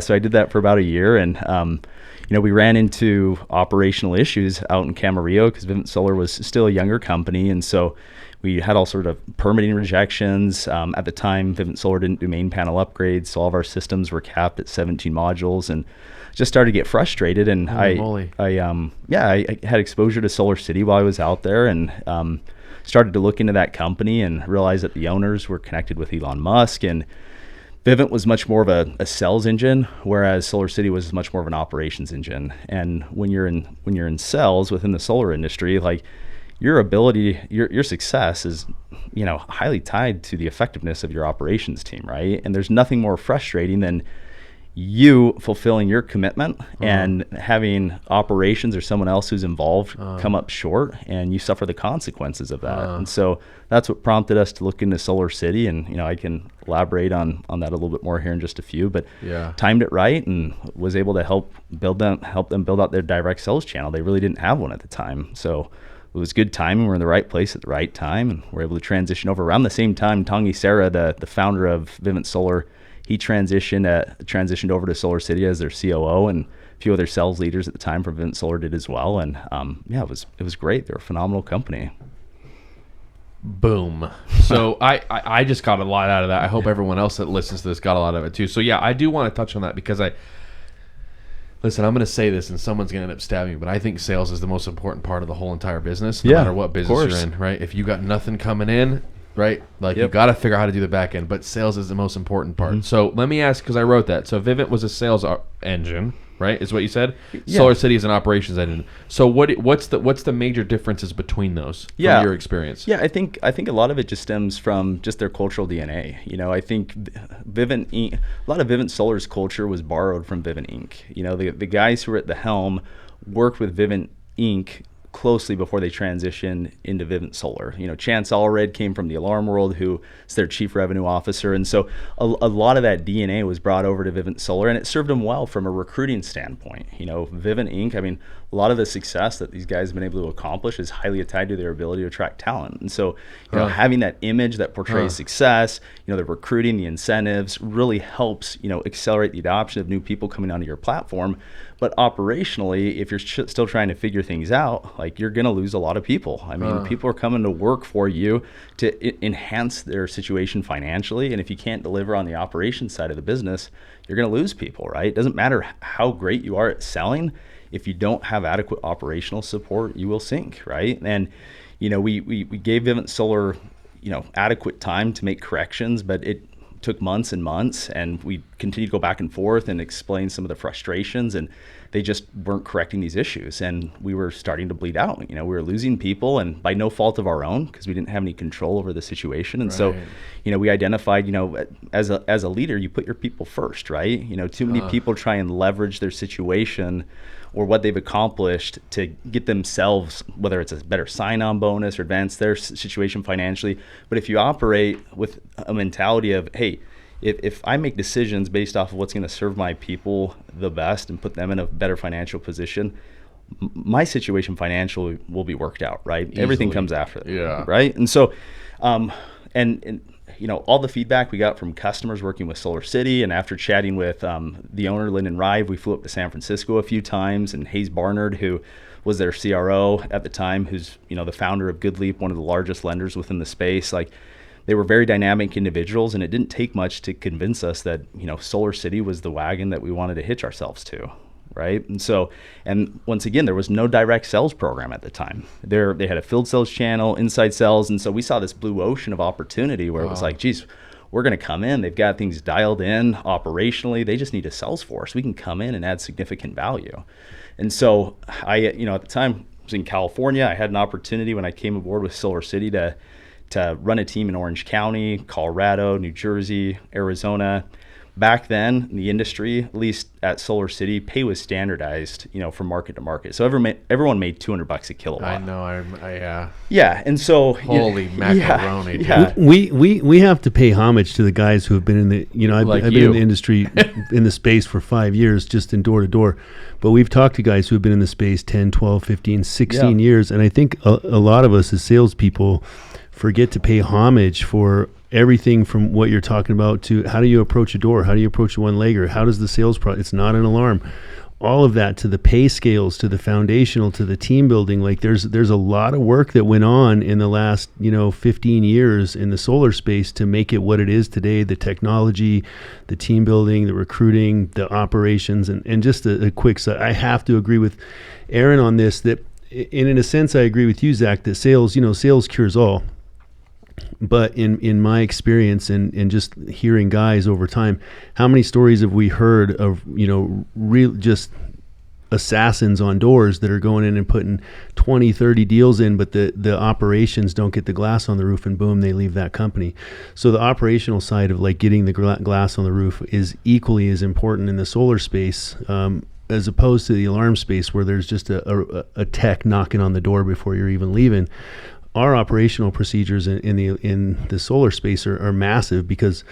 so I did that for about a year, and we ran into operational issues out in Camarillo because Vivint Solar was still a younger company, and so we had all sort of permitting rejections. At the time, Vivint Solar didn't do main panel upgrades, so all of our systems were capped at 17 modules, and just started to get frustrated. And I had exposure to Solar City while I was out there, and started to look into that company and realized that the owners were connected with Elon Musk, and Vivint was much more of a sales engine, whereas Solar City was much more of an operations engine. And when you're in sales within the solar industry, like, your ability, your success is, highly tied to the effectiveness of your operations team, right? And there's nothing more frustrating than you fulfilling your commitment and having operations or someone else who's involved come up short, and you suffer the consequences of that. And so that's what prompted us to look into Solar City, and I can elaborate on that a little bit more here in just a few, but timed it right and was able to help them build out their direct sales channel. They really didn't have one at the time, so it was good timing. We're in the right place at the right time, and we're able to transition over. Around the same time, Tanguy Serra, the founder of Vivint Solar, he transitioned over to Solar City as their COO, and a few other sales leaders at the time from Vivint Solar did as well. And it was great. They're a phenomenal company. Boom. So I just got a lot out of that. I hope everyone else that listens to this got a lot of it too. So yeah, I do want to touch on that because listen, I'm going to say this and someone's going to end up stabbing me, but I think sales is the most important part of the whole entire business, no matter what business you're in, right? If you got nothing coming in, right? Like, you got to figure out how to do the back end, but sales is the most important part. Mm-hmm. So let me ask, because I wrote that. So Vivint was a sales engine, right? Is what you said? Yeah. Solar City is an operations engine. So what's the major differences between those from your experience? Yeah, I think a lot of it just stems from just their cultural DNA. I think a lot of Vivint Solar's culture was borrowed from Vivint Inc. The guys who were at the helm worked with Vivint Inc. closely before they transitioned into Vivint Solar. Chance Allred came from the alarm world, who is their chief revenue officer. And so a lot of that DNA was brought over to Vivint Solar, and it served them well from a recruiting standpoint. Vivint Inc., a lot of the success that these guys have been able to accomplish is highly tied to their ability to attract talent. And so, having that image that portrays success, the recruiting, the incentives really helps, accelerate the adoption of new people coming onto your platform. But operationally, if you're still trying to figure things out, like, you're going to lose a lot of people. People are coming to work for you to enhance their situation financially. And if you can't deliver on the operations side of the business, you're going to lose people, right? It doesn't matter how great you are at selling. If you don't have adequate operational support, you will sink, right? And, we gave Vivint Solar, adequate time to make corrections, but it took months and months, and we continued to go back and forth and explain some of the frustrations, and they just weren't correcting these issues, and we were starting to bleed out. We were losing people, and by no fault of our own, because we didn't have any control over the situation. And so, we identified, as a leader, you put your people first, right? Too many people try and leverage their situation or what they've accomplished to get themselves, whether it's a better sign-on bonus or advance their situation financially. But if you operate with a mentality of, hey, if I make decisions based off of what's going to serve my people the best and put them in a better financial position, my situation financially will be worked out, right? Easily. Everything comes after that, right? And so, all the feedback we got from customers working with Solar City, and after chatting with the owner, Lyndon Rive, we flew up to San Francisco a few times, and Hayes Barnard, who was their CRO at the time, who's the founder of GoodLeap, one of the largest lenders within the space. Like, they were very dynamic individuals, and it didn't take much to convince us that Solar City was the wagon that we wanted to hitch ourselves to. Right. And so, and once again, there was no direct sales program at the time. They had a field sales channel, inside sales. And so we saw this blue ocean of opportunity where it was like, geez, we're going to come in. They've got things dialed in operationally. They just need a sales force. We can come in and add significant value. And so I, at the time, I was in California. I had an opportunity when I came aboard with Solar City to run a team in Orange County, Colorado, New Jersey, Arizona. back then in the industry, at least at Solar City, pay was standardized, from market to market. So everyone made $200 a kilowatt. I know. Yeah, and so holy macaroni. Yeah. We have to pay homage to the guys who have been in the I've been in the industry in the space for 5 years, just in door to door. But we've talked to guys who have been in the space 10, 12, 15, 16 years, and I think a lot of us as salespeople forget to pay homage for everything from what you're talking about to how do you approach a door, how do you approach a one-legger, how does the sales it's not an alarm, all of that, to the pay scales, to the foundational, to the team building. Like there's a lot of work that went on in the last 15 years in the solar space to make it what it is today. The technology, the team building, the recruiting, the operations, and just a quick side, I have to agree with Aaron on this, that in a sense I agree with you, Zach, that sales cures all. But in my experience and just hearing guys over time, how many stories have we heard of, real just assassins on doors that are going in and putting 20, 30 deals in, but the operations don't get the glass on the roof, and boom, they leave that company. So the operational side of like getting the glass on the roof is equally as important in the solar space, as opposed to the alarm space where there's just a tech knocking on the door before you're even leaving. Our operational procedures in the solar space are massive, because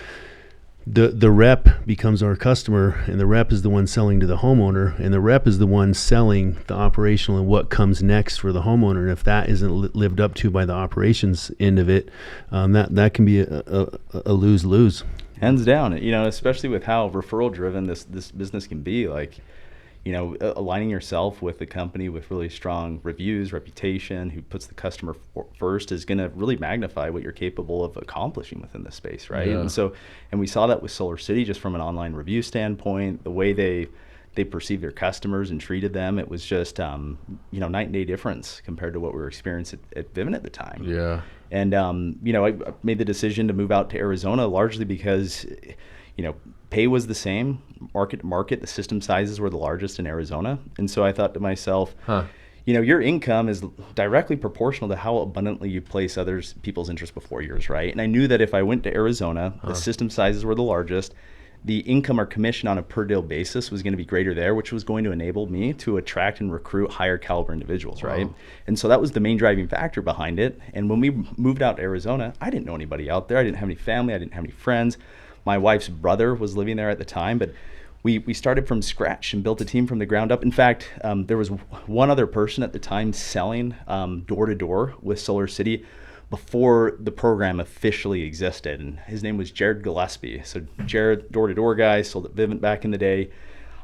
the rep becomes our customer, and the rep is the one selling to the homeowner, and the rep is the one selling the operational and what comes next for the homeowner. And if that isn't lived up to by the operations end of it, that can be a lose-lose. Hands down, especially with how referral driven this business can be. Like, aligning yourself with a company with really strong reviews, reputation, who puts the customer first, is going to really magnify what you're capable of accomplishing within this space, right? Yeah. And we saw that with Solar City, just from an online review standpoint, the way they perceived their customers and treated them. It was just, night and day difference compared to what we were experiencing at Vivint at the time. Yeah. And, I made the decision to move out to Arizona largely because, pay was the same, market to market, the system sizes were the largest in Arizona. And so I thought to myself, your income is directly proportional to how abundantly you place people's interests before yours, right? And I knew that if I went to Arizona, the system sizes were the largest, the income or commission on a per deal basis was going to be greater there, which was going to enable me to attract and recruit higher caliber individuals, right? And so that was the main driving factor behind it. And when we moved out to Arizona, I didn't know anybody out there. I didn't have any family. I didn't have any friends. My wife's brother was living there at the time, but we started from scratch and built a team from the ground up. In fact, there was one other person at the time selling door to door with Solar City before the program officially existed, and his name was Jared Gillespie. So Jared, door to door guy, sold at Vivint back in the day.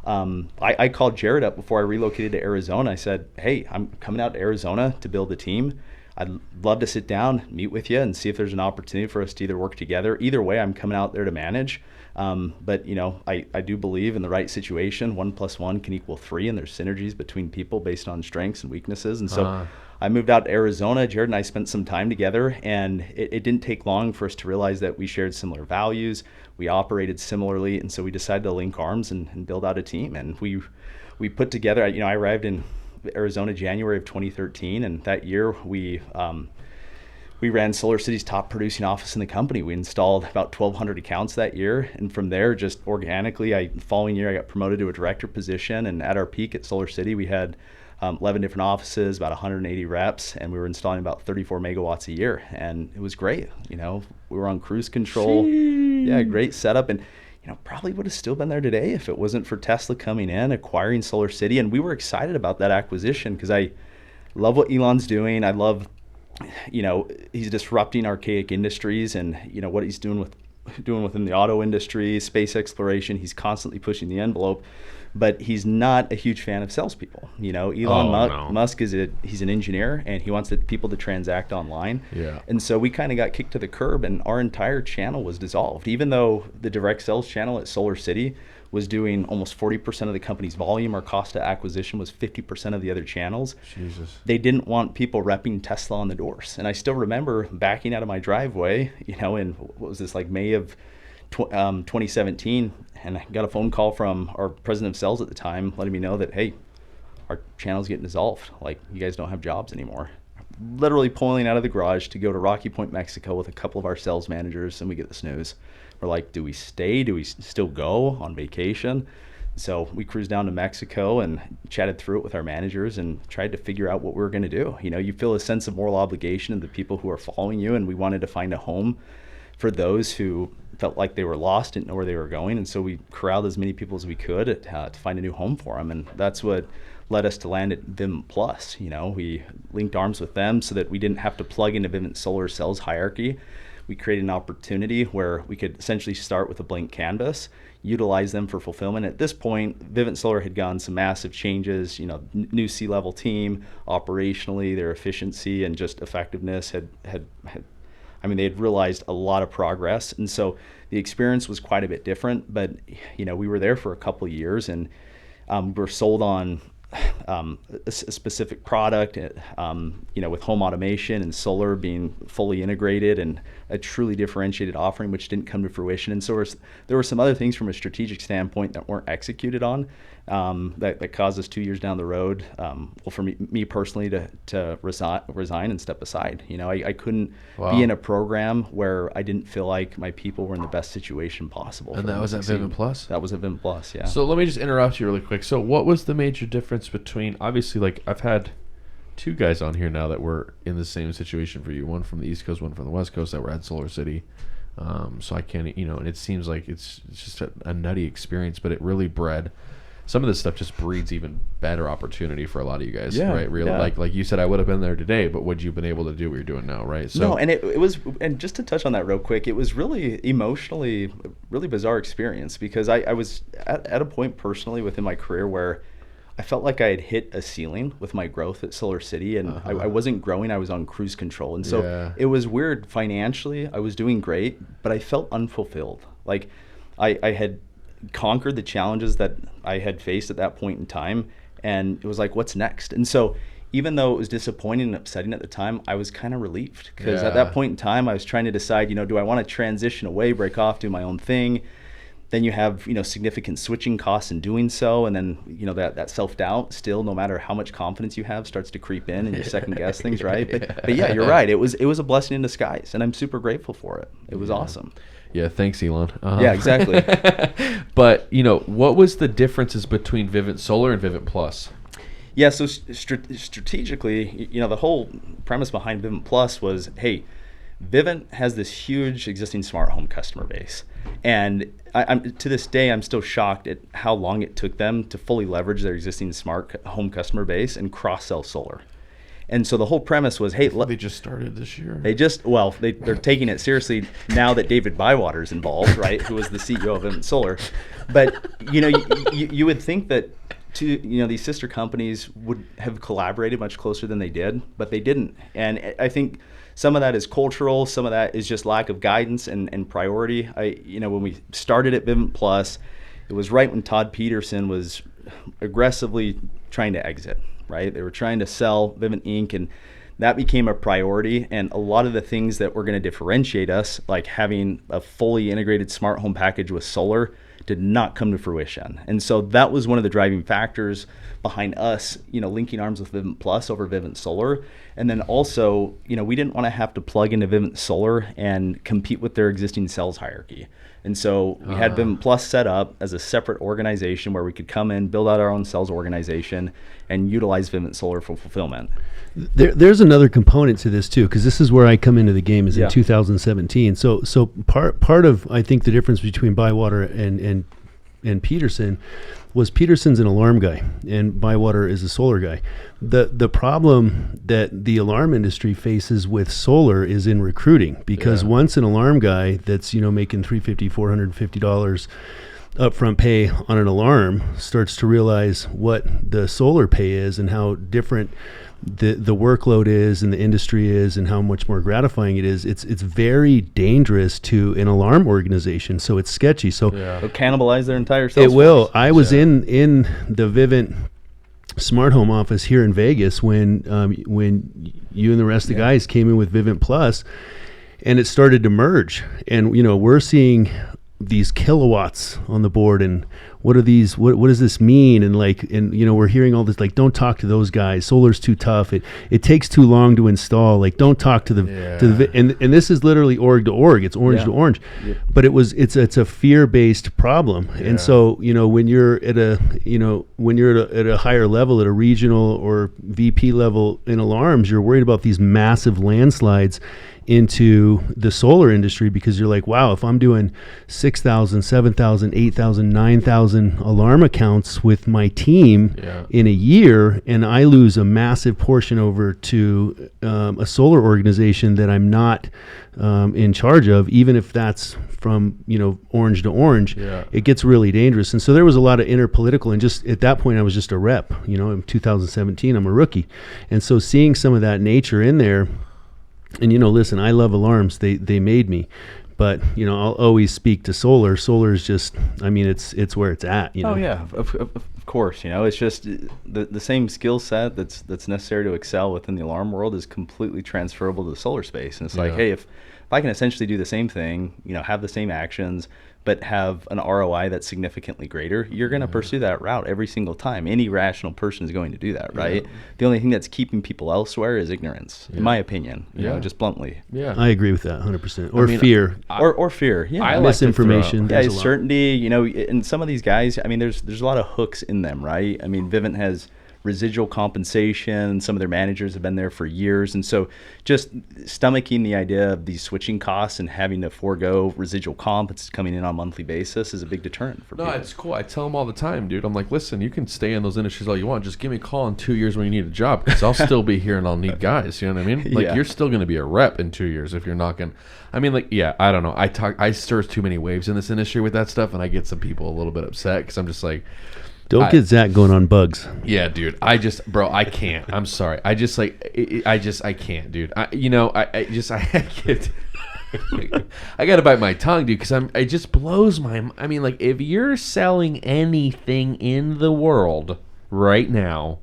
I called Jared up before I relocated to Arizona. I said, hey, I'm coming out to Arizona to build a team. I'd love to sit down, meet with you, and see if there's an opportunity for us to either work together. Either way, I'm coming out there to manage. But I do believe in the right situation, 1 + 1 can equal 3, and there's synergies between people based on strengths and weaknesses. And so I moved out to Arizona. Jared and I spent some time together, and it didn't take long for us to realize that we shared similar values. We operated similarly, and so we decided to link arms and build out a team. And we put together, I arrived in Arizona January of 2013, and that year we ran Solar City's top producing office in the company. We installed about 1,200 accounts that year, and from there, just organically, the following year I got promoted to a director position, and at our peak at Solar City we had 11 different offices, about 180 reps, and we were installing about 34 megawatts a year, and it was great. We were on cruise control. Yeah, great setup, and probably would have still been there today if it wasn't for Tesla coming in, acquiring Solar City. And we were excited about that acquisition because I love what Elon's doing. I love, he's disrupting archaic industries, and, what he's doing within the auto industry, space exploration. He's constantly pushing the envelope, but he's not a huge fan of salespeople. Elon Musk he's an engineer, and he wants people to transact online. Yeah. And so we kind of got kicked to the curb, and our entire channel was dissolved. Even though the direct sales channel at Solar City was doing almost 40% of the company's volume, our cost of acquisition was 50% of the other channels. Jesus. They didn't want people repping Tesla on the doors. And I still remember backing out of my driveway, in what was this, like May of 2017, and I got a phone call from our president of sales at the time letting me know that, hey, our channel's getting dissolved. Like, you guys don't have jobs anymore. Literally pulling out of the garage to go to Rocky Point, Mexico with a couple of our sales managers, and we get this news. we're like, do we stay? Do we still go on vacation? So we cruised down to Mexico and chatted through it with our managers and tried to figure out what we were going to do. You know, you feel a sense of moral obligation to the people who are following you, and we wanted to find a home for those who felt like they were lost, didn't know where they were going. And so we corralled as many people as we could to find a new home for them. And that's what led us to land at Vivint Plus. You know, we linked arms with them so that we didn't have to plug into Vivint Solar sales hierarchy. We created an opportunity where we could essentially start with a blank canvas, utilize them for fulfillment. At this point, Vivint Solar had gone some massive changes, you know, new C-level team, operationally, their efficiency and just effectiveness had they had realized a lot of progress. And so the experience was quite a bit different, but, you know, we were there for a couple of years, and we're sold on a specific product, you know, with home automation and solar being fully integrated and a truly differentiated offering, which didn't come to fruition. And so there were some other things from a strategic standpoint that weren't executed on, that caused us 2 years down the road, for me personally to resign and step aside. You know, I couldn't be in a program where I didn't feel like my people were in the best situation possible. And that was at Vivint Plus? That was at Vivint Plus, yeah. So let me just interrupt you really quick. So what was the major difference between, obviously, like, I've had two guys on here now that were in the same situation for you, one from the East Coast, one from the West Coast, that were at Solar City. So I can't, you know, and it seems like it's just a nutty experience, but it really bred, some of this stuff just breeds even better opportunity for a lot of you guys, right? Really, like you said, I would have been there today, but would you have been able to do what you're doing now, right? So no, and it was, and just to touch on that real quick, it was really emotionally, really bizarre experience, because I was at a point personally within my career where I felt like I had hit a ceiling with my growth at Solar City, and I wasn't growing. I was on cruise control. And so it was weird financially. I was doing great, but I felt unfulfilled. Like I had conquered the challenges that I had faced at that point in time, and it was like, what's next? And so even though it was disappointing and upsetting at the time, I was kind of relieved, because at that point in time, I was trying to decide, you know, do I want to transition away, break off, do my own thing? Then you have, you know, significant switching costs in doing so. And then, you know, that self-doubt still, no matter how much confidence you have, starts to creep in and you second guess things, right? But yeah, you're right. It was a blessing in disguise, and I'm super grateful for it. It was awesome. Yeah, thanks, Elon. Yeah, exactly. But, you know, what was the differences between Vivint Solar and Vivint Plus? Yeah, so strategically, you know, the whole premise behind Vivint Plus was, hey, Vivint has this huge existing smart home customer base. And I'm to this day, I'm still shocked at how long it took them to fully leverage their existing smart home customer base and cross-sell solar. And so the whole premise was, hey, they just started this year. They're taking it seriously now that David Bywater is involved, right? Who was the CEO of Vivint Solar. But, you know, you would think that these sister companies would have collaborated much closer than they did, but they didn't. And I think some of that is cultural, some of that is just lack of guidance and priority. When we started at Vivint Plus, it was right when Todd Peterson was aggressively trying to exit, right? They were trying to sell Vivint Inc., and that became a priority. And a lot of the things that were going to differentiate us, like having a fully integrated smart home package with solar, did not come to fruition. And so that was one of the driving factors behind us, linking arms with Vivint Plus over Vivint Solar. And then also, we didn't want to have to plug into Vivint Solar and compete with their existing sales hierarchy. And so we had Vivint Plus set up as a separate organization where we could come in, build out our own sales organization, and utilize Vivint Solar for fulfillment. There's another component to this too, because this is where I come into the game, is in 2017. So part of, I think, the difference between Bywater and Peterson was Peterson's an alarm guy and Bywater is a solar guy. The problem that the alarm industry faces with solar is in recruiting, because once an alarm guy that's making $350, $450 upfront pay on an alarm starts to realize what the solar pay is and how different the workload is and the industry is and how much more gratifying it is, it's very dangerous to an alarm organization. So it's sketchy. So it'll cannibalize their entire sales force. It will. I was in the Vivint smart home office here in Vegas when you and the rest of the guys came in with Vivint Plus, and it started to merge. And we're seeing these kilowatts on the board, and what are these, what does this mean? And like, and you know, we're hearing all this, like, don't talk to those guys. Solar's too tough. It takes too long to install. Like, don't talk to and this is literally org to org. It's orange to orange, but it's a fear-based problem. And so, you know, when you're at a higher level, at a regional or VP level in alarms, you're worried about these massive landslides into the solar industry, because you're like, wow, if I'm doing 6,000, 7,000, 8,000, 9,000 alarm accounts with my team in a year, and I lose a massive portion over to a solar organization that I'm not in charge of, even if that's from, you know, orange to orange, it gets really dangerous. And so there was a lot of inner political, and just at that point I was just a rep, you know, in 2017, I'm a rookie. And so seeing some of that nature in there, and, you know, listen, I love alarms. They made me. But, you know, I'll always speak to solar. Solar is just, I mean, it's where it's at, you know. Oh, yeah, of course. You know, it's just the same skill set that's necessary to excel within the alarm world is completely transferable to the solar space. And it's like, hey, if I can essentially do the same thing, you know, have the same actions, but have an ROI that's significantly greater, you're going to pursue that route every single time. Any rational person is going to do that, right? The only thing that's keeping people elsewhere is ignorance, in my opinion, you know, just bluntly. I agree with that 100%. Or fear. Or fear, I misinformation. Yeah, certainty, you know, and some of these guys, I mean, there's a lot of hooks in them, right? I mean, Vivint has residual compensation. Some of their managers have been there for years. And so just stomaching the idea of these switching costs and having to forego residual comp, it's coming in on a monthly basis, is a big deterrent for people. No, it's cool. I tell them all the time, dude. I'm like, listen, you can stay in those industries all you want. Just give me a call in 2 years when you need a job, because I'll still be here and I'll need guys. You know what I mean? Like, you're still going to be a rep in 2 years if you're not going to. I mean, like, I don't know. I stir too many waves in this industry with that stuff, and I get some people a little bit upset because I'm just like, don't get Zach going on bugs. Yeah, dude. I can't. I'm sorry. I can't, dude. I get. I gotta bite my tongue, dude, because it just blows my. I mean, like, if you're selling anything in the world right now,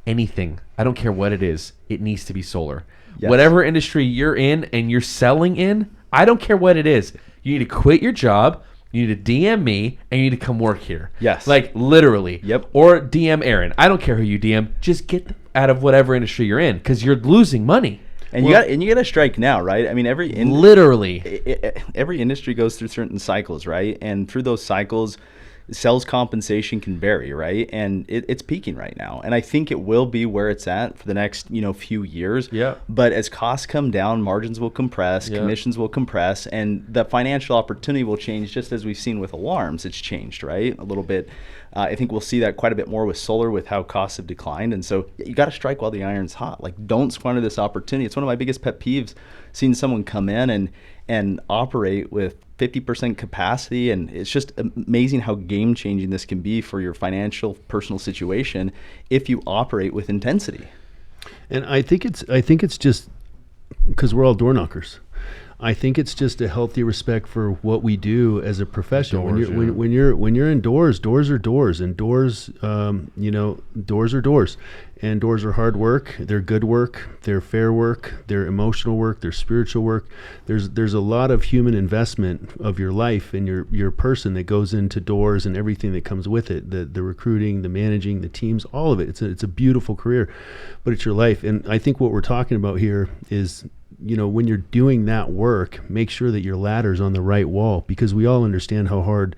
anything, I don't care what it is, it needs to be solar. Yes. Whatever industry you're in and you're selling in, I don't care what it is. You need to quit your job. You need to DM me, and you need to come work here. Yes. Like, literally. Yep. Or DM Aaron. I don't care who you DM. Just get out of whatever industry you're in, because you're losing money. And you got to strike now, right? I mean, every industry goes through certain cycles, right? And through those cycles, sales compensation can vary, right? And it's peaking right now, and I think it will be where it's at for the next few years. Yeah. But as costs come down, margins will compress, commissions will compress, and the financial opportunity will change, just as we've seen with alarms. It's changed, right, a little bit. I think we'll see that quite a bit more with solar, with how costs have declined. And so you got to strike while the iron's hot. Like, don't squander this opportunity. It's one of my biggest pet peeves, seeing someone come in and operate with 50% capacity, and it's just amazing how game-changing this can be for your financial, personal situation if you operate with intensity. And I think it's just because we're all door knockers. I think it's just a healthy respect for what we do as a profession. When you're in doors, doors are doors, and doors, doors are doors, and doors are hard work. They're good work. They're fair work. They're emotional work. They're spiritual work. There's a lot of human investment of your life and your person that goes into doors and everything that comes with it. The recruiting, the managing, the teams, all of it. It's a beautiful career, but it's your life. And I think what we're talking about here is, when you're doing that work, make sure that your ladder's on the right wall, because we all understand how hard,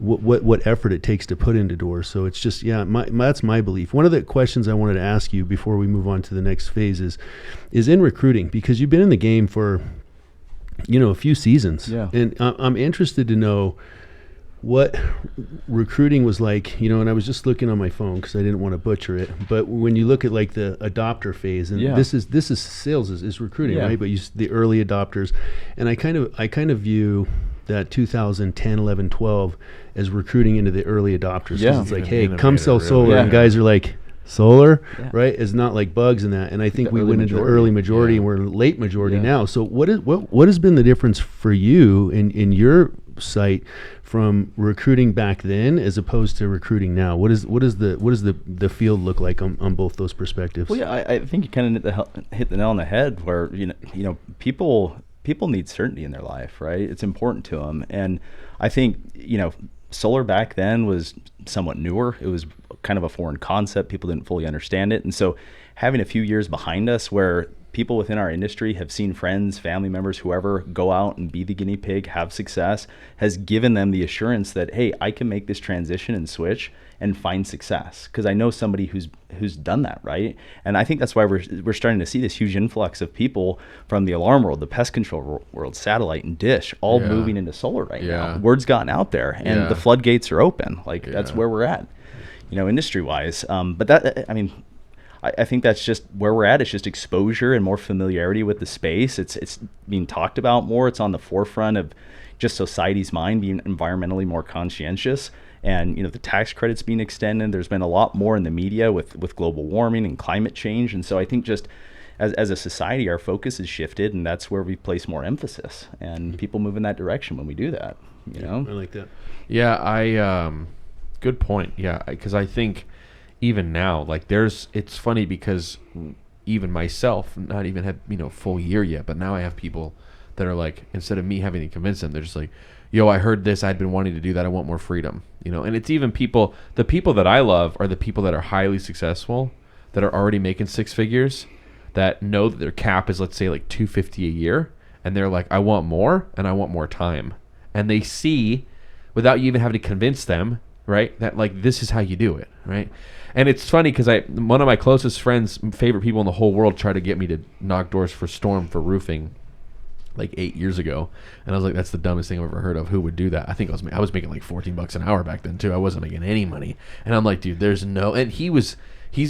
what effort it takes to put into doors. So it's just, that's my belief. One of the questions I wanted to ask you before we move on to the next phase is in recruiting, because you've been in the game for, a few seasons. Yeah. And I'm interested to know what recruiting was like, and I was just looking on my phone because I didn't want to butcher it. But when you look at like the adopter phase, and this is sales is recruiting, right? But the early adopters, and I kind of view that 2010, 11, 12 as recruiting into the early adopters. Yeah, it's like, hey, come sell solar, and guys are like, solar, right? It's not like bugs in that. And I think we went into the early majority, and we're in late majority now. So what has been the difference for you in your site from recruiting back then as opposed to recruiting now? What does the field look like on both those perspectives? Well, yeah, I think you kind of hit the nail on the head, where people need certainty in their life, right? It's important to them, and I think solar back then was somewhat newer. It was kind of a foreign concept. People didn't fully understand it. And so having a few years behind us where people within our industry have seen friends, family members, whoever go out and be the guinea pig, have success, has given them the assurance that, hey, I can make this transition and switch and find success because I know somebody who's done that, right? And I think that's why we're starting to see this huge influx of people from the alarm world, the pest control world, satellite and dish, all moving into solar right now. Word's gotten out there, and the floodgates are open. Like that's where we're at, industry wise. But that, I mean, I think that's just where we're at. It's just exposure and more familiarity with the space. It's being talked about more. It's on the forefront of just society's mind, being environmentally more conscientious. And, the tax credits being extended. There's been a lot more in the media with global warming and climate change. And so I think just as a society, our focus has shifted, and that's where we place more emphasis. And people move in that direction when we do that, I like that. Yeah, good point. Yeah, because I think even now, like it's funny because even myself, not even had, full year yet, but now I have people that are like, instead of me having to convince them, they're just like, yo, I heard this, I'd been wanting to do that, I want more freedom, and it's even the people that I love are the people that are highly successful, that are already making six figures, that know that their cap is, let's say, like $250 a year, and they're like, I want more, and I want more time, and they see, without you even having to convince them, right, that like, this is how you do it, right? And it's funny because one of my closest friends, favorite people in the whole world, tried to get me to knock doors for Storm for roofing like 8 years ago, and I was like, that's the dumbest thing I've ever heard of. Who would do that? I think I was making like $14 an hour back then too. I wasn't making any money, and I'm like, dude, there's no. And he's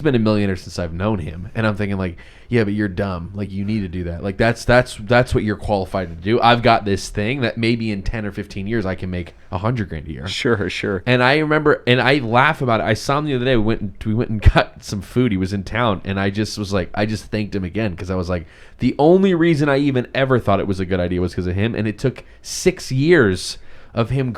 been a millionaire since I've known him, and I'm thinking like, yeah, but you're dumb. Like, you need to do that. Like, that's what you're qualified to do. I've got this thing that maybe in 10 or 15 years I can make $100,000 a year. Sure. And I remember, and I laugh about it. I saw him the other day. We went and got some food. He was in town, and I just was like, I just thanked him again because I was like, the only reason I even ever thought it was a good idea was because of him, and it took 6 years of him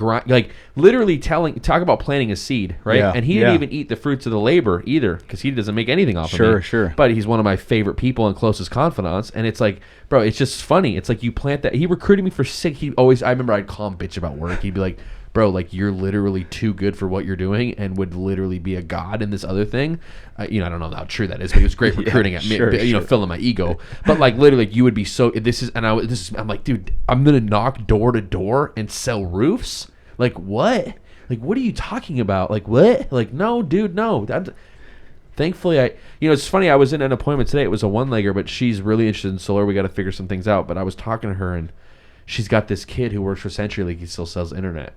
literally talk about planting a seed, right? Yeah, and he didn't even eat the fruits of the labor either because he doesn't make anything off of me. Sure. But he's one of my favorite people and closest confidants, and it's like, bro, it's just funny. It's like you plant that. He recruited me for six. I remember I'd call him bitch about work. He'd be like, bro, like, you're literally too good for what you're doing and would literally be a god in this other thing. I don't know how true that is, but he was great recruiting at me, filling my ego. But like, literally, like, you would be so. I'm like, dude, I'm gonna knock door to door and sell roofs. Like, what? Like, what are you talking about? Like, what? Like, no, dude, no. Thankfully, it's funny. I was in an appointment today. It was a one-legger, but she's really interested in solar. We got to figure some things out. But I was talking to her, and she's got this kid who works for CenturyLink. He still sells internet.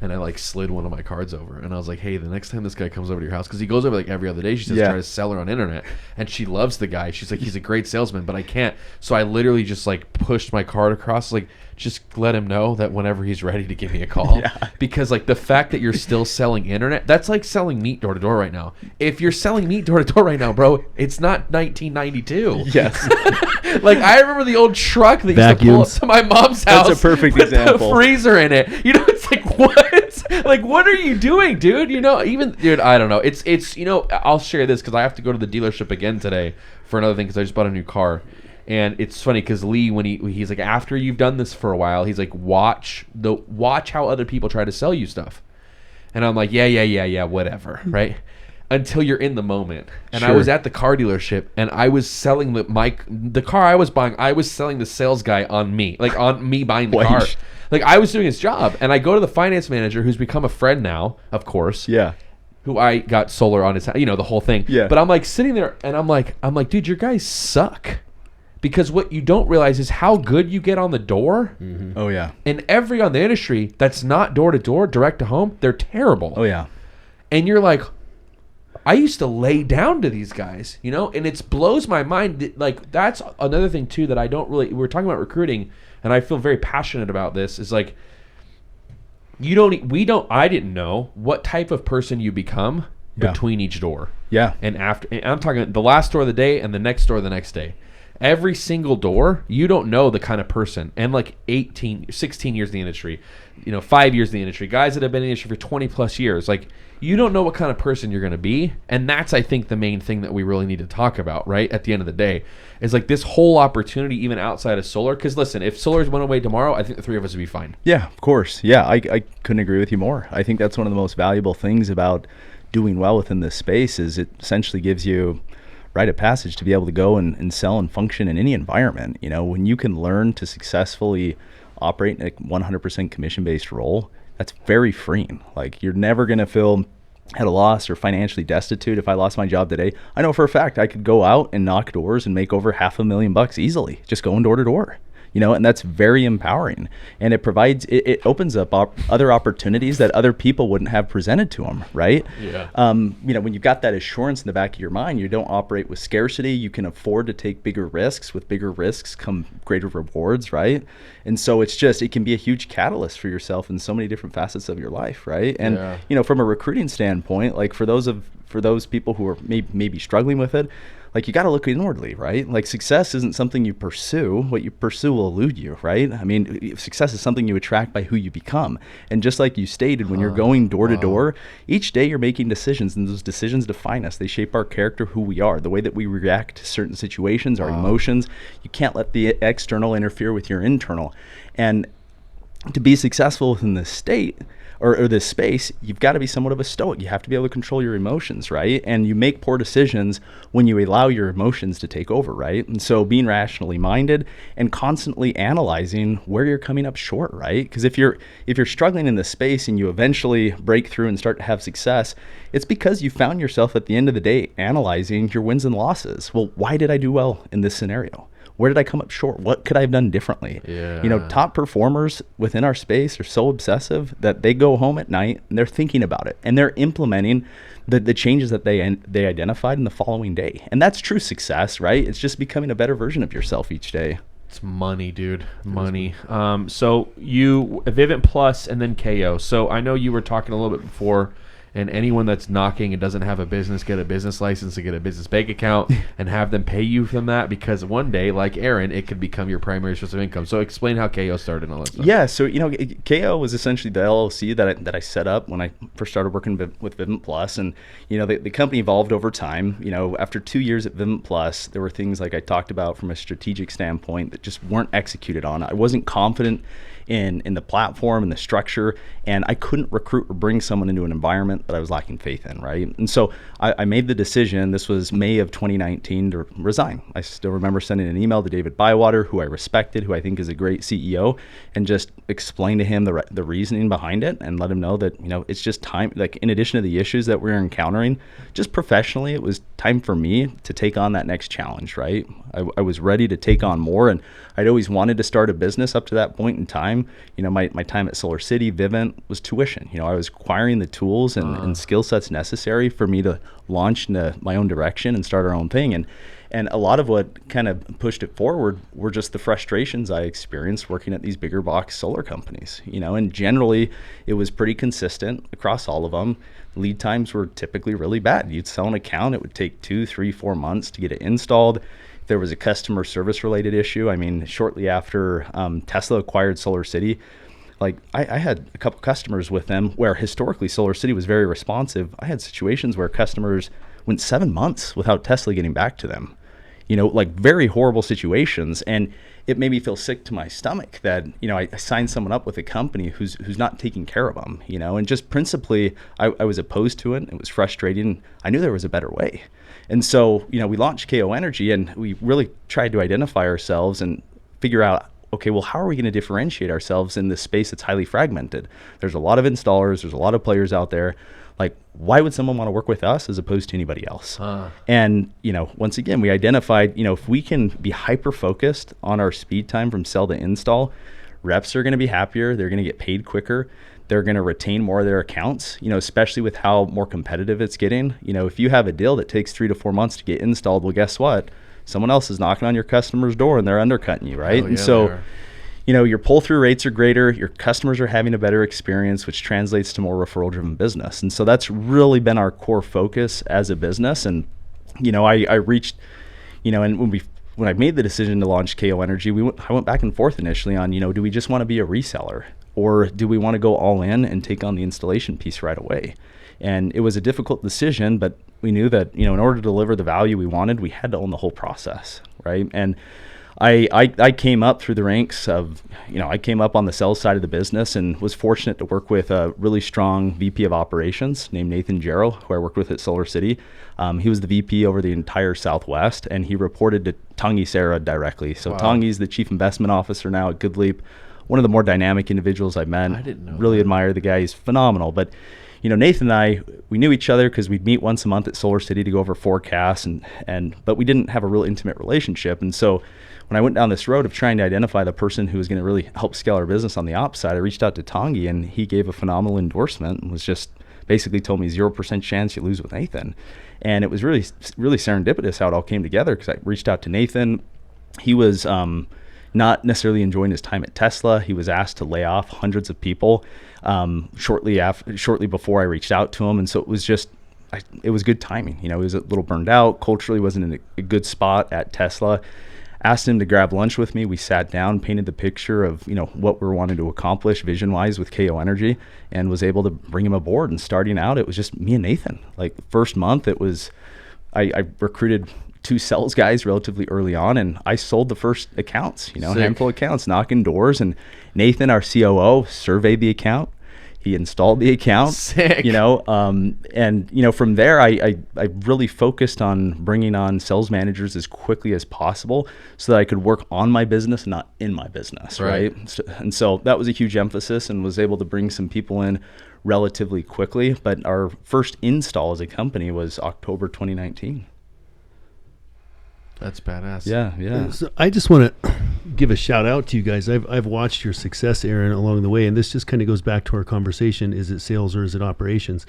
And I like slid one of my cards over, and I was like, hey, the next time this guy comes over to your house, because he goes over like every other day, she says, try to sell her on internet, and she loves the guy. She's like, he's a great salesman, but I can't. So I literally just like pushed my card across, like, just let him know that whenever he's ready to give me a call. Because like, the fact that you're still selling internet, that's like selling meat door to door right now. If you're selling meat door to door right now, bro, it's not 1992. Yes. Like, I remember the old truck that used to pull up to my mom's house. That's a perfect with example. The freezer in it. It's like, what? Like, what are you doing, dude? Dude, I don't know. It's I'll share this because I have to go to the dealership again today for another thing because I just bought a new car. And it's funny because Lee, when he's like, after you've done this for a while, he's like, watch how other people try to sell you stuff. And I'm like, yeah, whatever, right? Until you're in the moment. And I was at the car dealership, and I was selling the car I was buying. I was selling the sales guy on me, like on me buying the car. Like, I was doing his job, and I go to the finance manager, who's become a friend now, of course. Yeah. Who I got solar on his, the whole thing. Yeah. But I'm like sitting there, and I'm like, dude, your guys suck. Because what you don't realize is how good you get on the door. Mm-hmm. Oh, yeah. And every on the industry that's not door to door, direct to home, they're terrible. Oh, yeah. And you're like, I used to lay down to these guys, and it blows my mind. Like, that's another thing too that I don't really. We're talking about recruiting, and I feel very passionate about this. Is like, I didn't know what type of person you become between each door. Yeah. And I'm talking the last door of the day and the next door the next day. every single door, you don't know the kind of person. And like 16 years in the industry, 5 years in the industry, guys that have been in the industry for 20 plus years, like you don't know what kind of person you're going to be. And that's, I think, the main thing that we really need to talk about, right? At the end of the day, is like this whole opportunity, even outside of solar. Because listen, if solar's went away tomorrow, I think the three of us would be fine. Yeah, of course. Yeah, I couldn't agree with you more. I think that's one of the most valuable things about doing well within this space is it essentially gives you rite of passage to be able to go and sell and function in any environment. When you can learn to successfully operate in a 100% commission-based role, that's very freeing. Like you're never going to feel at a loss or financially destitute. If I lost my job today, I know for a fact I could go out and knock doors and make over $500,000 easily, just going door to door. And that's very empowering, and it opens up other opportunities that other people wouldn't have presented to them, right? Yeah. When you've got that assurance in the back of your mind, you don't operate with scarcity. You can afford to take bigger risks. With bigger risks come greater rewards, right? And so it can be a huge catalyst for yourself in so many different facets of your life, right? And from a recruiting standpoint, like for those people who are maybe struggling with it, like you got to look inwardly, right? Like success isn't something you pursue. What you pursue will elude you, right? I mean, success is something you attract by who you become. And just like you stated, when you're going door to door, each day you're making decisions, and those decisions define us. They shape our character, who we are, the way that we react to certain situations, our emotions. You can't let the external interfere with your internal. And to be successful within this state, or this space, you've got to be somewhat of a stoic. You have to be able to control your emotions, right? And you make poor decisions when you allow your emotions to take over, right? And so being rationally minded and constantly analyzing where you're coming up short, right? Because if you're struggling in this space and you eventually break through and start to have success, it's because you found yourself at the end of the day analyzing your wins and losses. Well, why did I do well in this scenario? Where did I come up short? What could I have done differently? Yeah. Top performers within our space are so obsessive that they go home at night and they're thinking about it and they're implementing the changes that they identified in the following day. And that's true success, right? It's just becoming a better version of yourself each day. It's money, dude. Money. So you, Vivint Plus and then KAYO. So I know you were talking a little bit before, and anyone that's knocking and doesn't have a business, get a business license and get a business bank account and have them pay you from that, because one day, like Aaron, it could become your primary source of income. So explain how KAYO started and all that stuff. Yeah, so KAYO was essentially the LLC that I set up when I first started working with Vivint Plus, and the company evolved over time. After 2 years at Vivint Plus, there were things like I talked about from a strategic standpoint that just weren't executed on. I wasn't confident in the platform and the structure, and I couldn't recruit or bring someone into an environment that I was lacking faith in, right? And so I made the decision, this was May of 2019, to resign. I still remember sending an email to David Bywater, who I respected, who I think is a great CEO, and just explain to him the reasoning behind it and let him know that, it's just time, like in addition to the issues that we're encountering, just professionally, it was time for me to take on that next challenge, right? I was ready to take on more, and I'd always wanted to start a business up to that point in time. My time at Solar City, Vivint, was tuition. I was acquiring the tools and skill sets necessary for me to launch into my own direction and start our own thing. And a lot of what kind of pushed it forward were just the frustrations I experienced working at these bigger box solar companies, and generally it was pretty consistent across all of them. Lead times were typically really bad. You'd sell an account, it would take 2, 3, 4 months to get it installed. If there was a customer service related issue, shortly after Tesla acquired Solar City, like I had a couple customers with them where historically Solar City was very responsive. I had situations where customers went 7 months without Tesla getting back to them. Like very horrible situations. And it made me feel sick to my stomach that, I signed someone up with a company who's not taking care of them, and just principally, I was opposed to it. It was frustrating. I knew there was a better way. And so, we launched KAYO Energy, and we really tried to identify ourselves and figure out, okay, well, how are we going to differentiate ourselves in this space that's highly fragmented? There's a lot of installers, there's a lot of players out there. Like, why would someone want to work with us as opposed to anybody else? And, once again, we identified, if we can be hyper-focused on our speed time from sell to install, reps are going to be happier, they're going to get paid quicker, they're going to retain more of their accounts, especially with how more competitive it's getting. If you have a deal that takes 3 to 4 months to get installed, well, guess what? Someone else is knocking on your customer's door and they're undercutting you, right? And so, your pull-through rates are greater, your customers are having a better experience, which translates to more referral-driven business. And so that's really been our core focus as a business. And, I reached, and when we when I made the decision to launch KAYO Energy, I went back and forth initially on, do we just want to be a reseller, or do we want to go all in and take on the installation piece right away? And it was a difficult decision, but we knew that, in order to deliver the value we wanted, we had to own the whole process, right? And I came up through the ranks of, I came up on the sales side of the business and was fortunate to work with a really strong VP of operations named Nathan Jarrow, who I worked with at Solar City. He was the VP over the entire Southwest, and he reported to Tanguy Serra directly. So wow. Tanguy's the chief investment officer now at Goodleap, one of the more dynamic individuals I've met. I didn't know. Really admire the guy. He's phenomenal. But Nathan and I, we knew each other because we'd meet once a month at Solar City to go over forecasts, but we didn't have a real intimate relationship. And so when I went down this road of trying to identify the person who was going to really help scale our business on the ops side, I reached out to Tanguy, and he gave a phenomenal endorsement and was just basically told me 0% chance you lose with Nathan. And it was really, really serendipitous how it all came together, because I reached out to Nathan. He was not necessarily enjoying his time at Tesla. He was asked to lay off hundreds of people shortly before I reached out to him. And so it was just, it was good timing. He was a little burned out, culturally wasn't in a good spot at Tesla. Asked him to grab lunch with me. We sat down, painted the picture of, what we're wanting to accomplish vision-wise with KAYO Energy, and was able to bring him aboard. And starting out, it was just me and Nathan. Like, first month, it was, I recruited 2 sales guys relatively early on, and I sold the first accounts, a handful of accounts, knocking doors. And Nathan, our COO, surveyed the account. He installed the account. Sick. And from there, I really focused on bringing on sales managers as quickly as possible so that I could work on my business, not in my business, right? And so that was a huge emphasis, and was able to bring some people in relatively quickly. But our first install as a company was October 2019. That's badass. Yeah. So I just want to give a shout out to you guys. I've watched your success, Aaron, along the way, and this just kind of goes back to our conversation: is it sales or is it operations?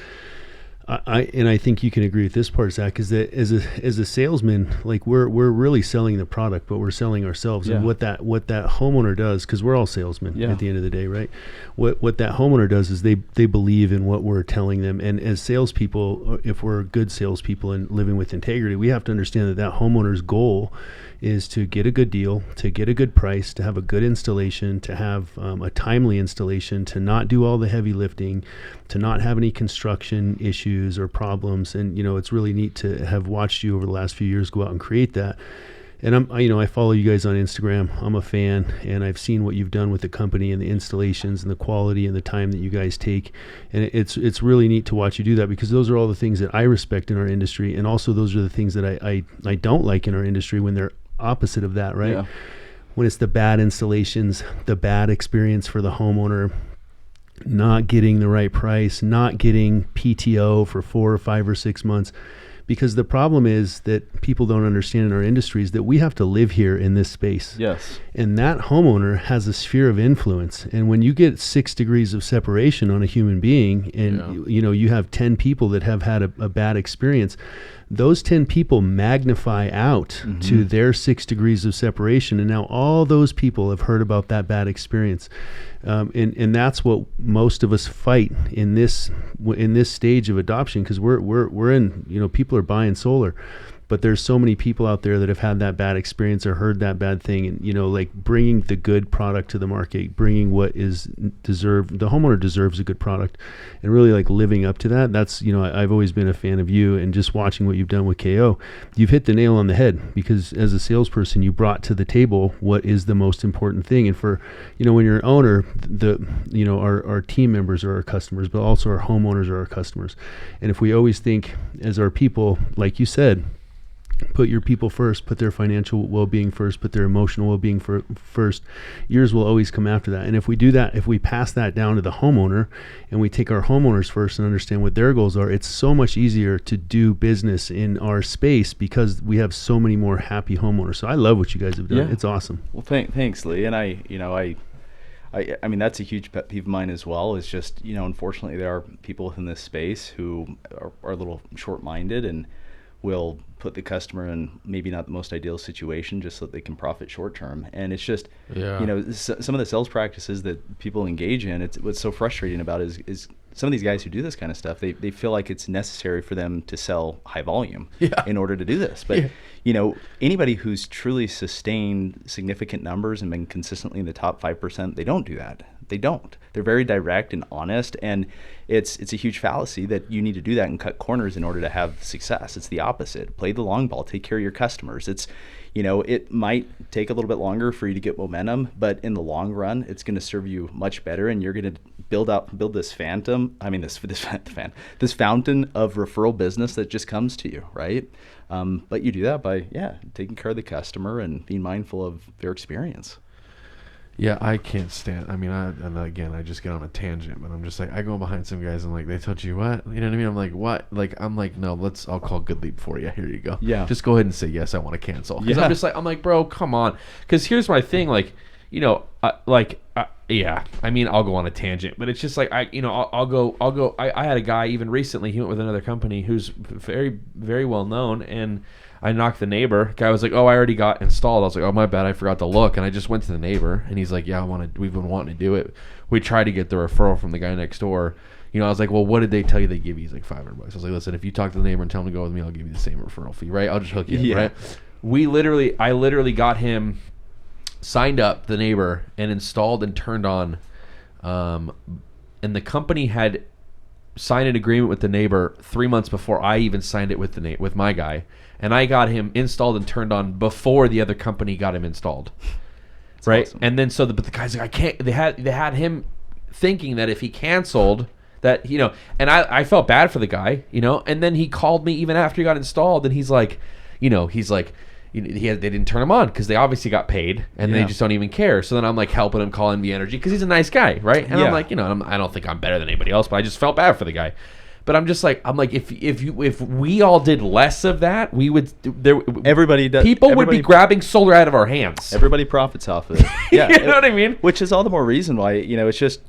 I think you can agree with this part, Zach, is that as a salesman, like we're really selling the product, but we're selling ourselves. Yeah. And what that homeowner does, because we're all salesmen at the end of the day, right? What that homeowner does is they believe in what we're telling them. And as salespeople, if we're good salespeople and living with integrity, we have to understand that homeowner's goal is to get a good deal, to get a good price, to have a good installation, to have a timely installation, to not do all the heavy lifting, to not have any construction issues or problems. And, it's really neat to have watched you over the last few years go out and create that. And I follow you guys on Instagram. I'm a fan, and I've seen what you've done with the company and the installations and the quality and the time that you guys take. And it's really neat to watch you do that, because those are all the things that I respect in our industry. And also those are the things that I don't like in our industry when they're opposite of that, right? Yeah. When it's the bad installations, the bad experience for the homeowner, not getting the right price, not getting PTO for 4 or 5 or 6 months. Because the problem is that people don't understand in our industry is that we have to live here in this space. Yes. And that homeowner has a sphere of influence. And when you get 6 degrees of separation on a human being, and you have 10 people that have had a bad experience, those 10 people magnify out to their 6 degrees of separation. And now all those people have heard about that bad experience. And that's what most of us fight in this stage of adoption, because we're in, people are buying solar, but there's so many people out there that have had that bad experience or heard that bad thing. And, like bringing the good product to the market, bringing what is deserved. The homeowner deserves a good product, and really like living up to that. That's, I've always been a fan of you, and just watching what you've done with KAYO, you've hit the nail on the head, because as a salesperson, you brought to the table what is the most important thing. And for, when you're an owner, our team members are our customers, but also our homeowners are our customers. And if we always think as our people, like you said, put your people first, put their financial well-being first, put their emotional well-being first, yours will always come after that. And if we do that, if we pass that down to the homeowner, and we take our homeowners first and understand what their goals are, it's so much easier to do business in our space, because we have so many more happy homeowners. So I love what you guys have done. Yeah. It's awesome. Well, thanks, Lee. And I mean, that's a huge pet peeve of mine as well. Is just, unfortunately, there are people within this space who are a little short-minded and will put the customer in maybe not the most ideal situation just so that they can profit short term. And it's just, some of the sales practices that people engage in, what's so frustrating about it is some of these guys who do this kind of stuff, they feel like it's necessary for them to sell high volume in order to do this. But anybody who's truly sustained significant numbers and been consistently in the top 5%, they don't do that. They don't. They're very direct and honest, and it's a huge fallacy that you need to do that and cut corners in order to have success. It's the opposite. Play the long ball. Take care of your customers. It's it might take a little bit longer for you to get momentum, but in the long run, it's going to serve you much better, and you're going to build this fountain of referral business that just comes to you, right? But you do that by taking care of the customer and being mindful of their experience. Yeah, I can't stand. I mean, I just get on a tangent, but I'm just like, I go behind some guys and like, they told you what? You know what I mean? I'm like, what? Like, I'm like, no, I'll call Good Leap for you. Here you go. Yeah. Just go ahead and say yes. I want to cancel. Because I'm like, bro, come on. Because here's my thing, like, yeah. I mean, I'll go on a tangent, but it's just like I'll go. I had a guy even recently. He went with another company who's very, very well known, and I knocked the neighbor. Guy was like, "Oh, I already got installed." I was like, "Oh, my bad. I forgot to look." And I just went to the neighbor, and he's like, "Yeah, we've been wanting to do it." We tried to get the referral from the guy next door. I was like, "Well, what did they tell you they give you?" He's like, $500. I was like, "Listen, if you talk to the neighbor and tell him to go with me, I'll give you the same referral fee, right? I'll just hook you, right?" I literally got him signed up, the neighbor, and installed and turned on. And the company had signed an agreement with the neighbor 3 months before I even signed it with my guy. And I got him installed and turned on before the other company got him installed. That's right? Awesome. And then but the guy's like, I can't. They had him thinking that if he canceled, that and I felt bad for the guy, And then he called me even after he got installed, and he's like, they didn't turn him on because they obviously got paid, and they just don't even care. So then I'm like helping him call NV Energy because he's a nice guy, right? And I'm like, I don't think I'm better than anybody else, but I just felt bad for the guy. But I'm just like, if we all did less of that, we would. Everybody does. People would be grabbing solar out of our hands. Everybody profits off of it. Yeah, you know what I mean. Which is all the more reason why it's just.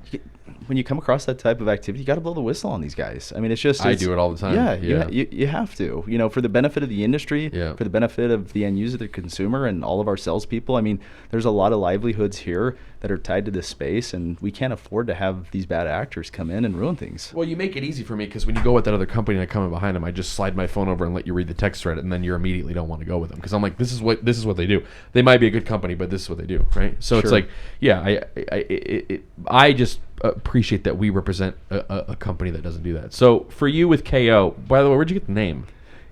When you come across that type of activity, you got to blow the whistle on these guys. I mean, I do it all the time. Yeah. You have to, for the benefit of the industry, for the benefit of the end user, the consumer, and all of our salespeople. I mean, there's a lot of livelihoods here that are tied to this space, and we can't afford to have these bad actors come in and ruin things. Well, you make it easy for me because when you go with that other company and I come in behind them, I just slide my phone over and let you read the text thread, and then you immediately don't want to go with them because I'm like, this is what they do. They might be a good company, but this is what they do, right? So It's like, I just appreciate that we represent a company that doesn't do that. So for you with KO, by the way, where'd you get the name?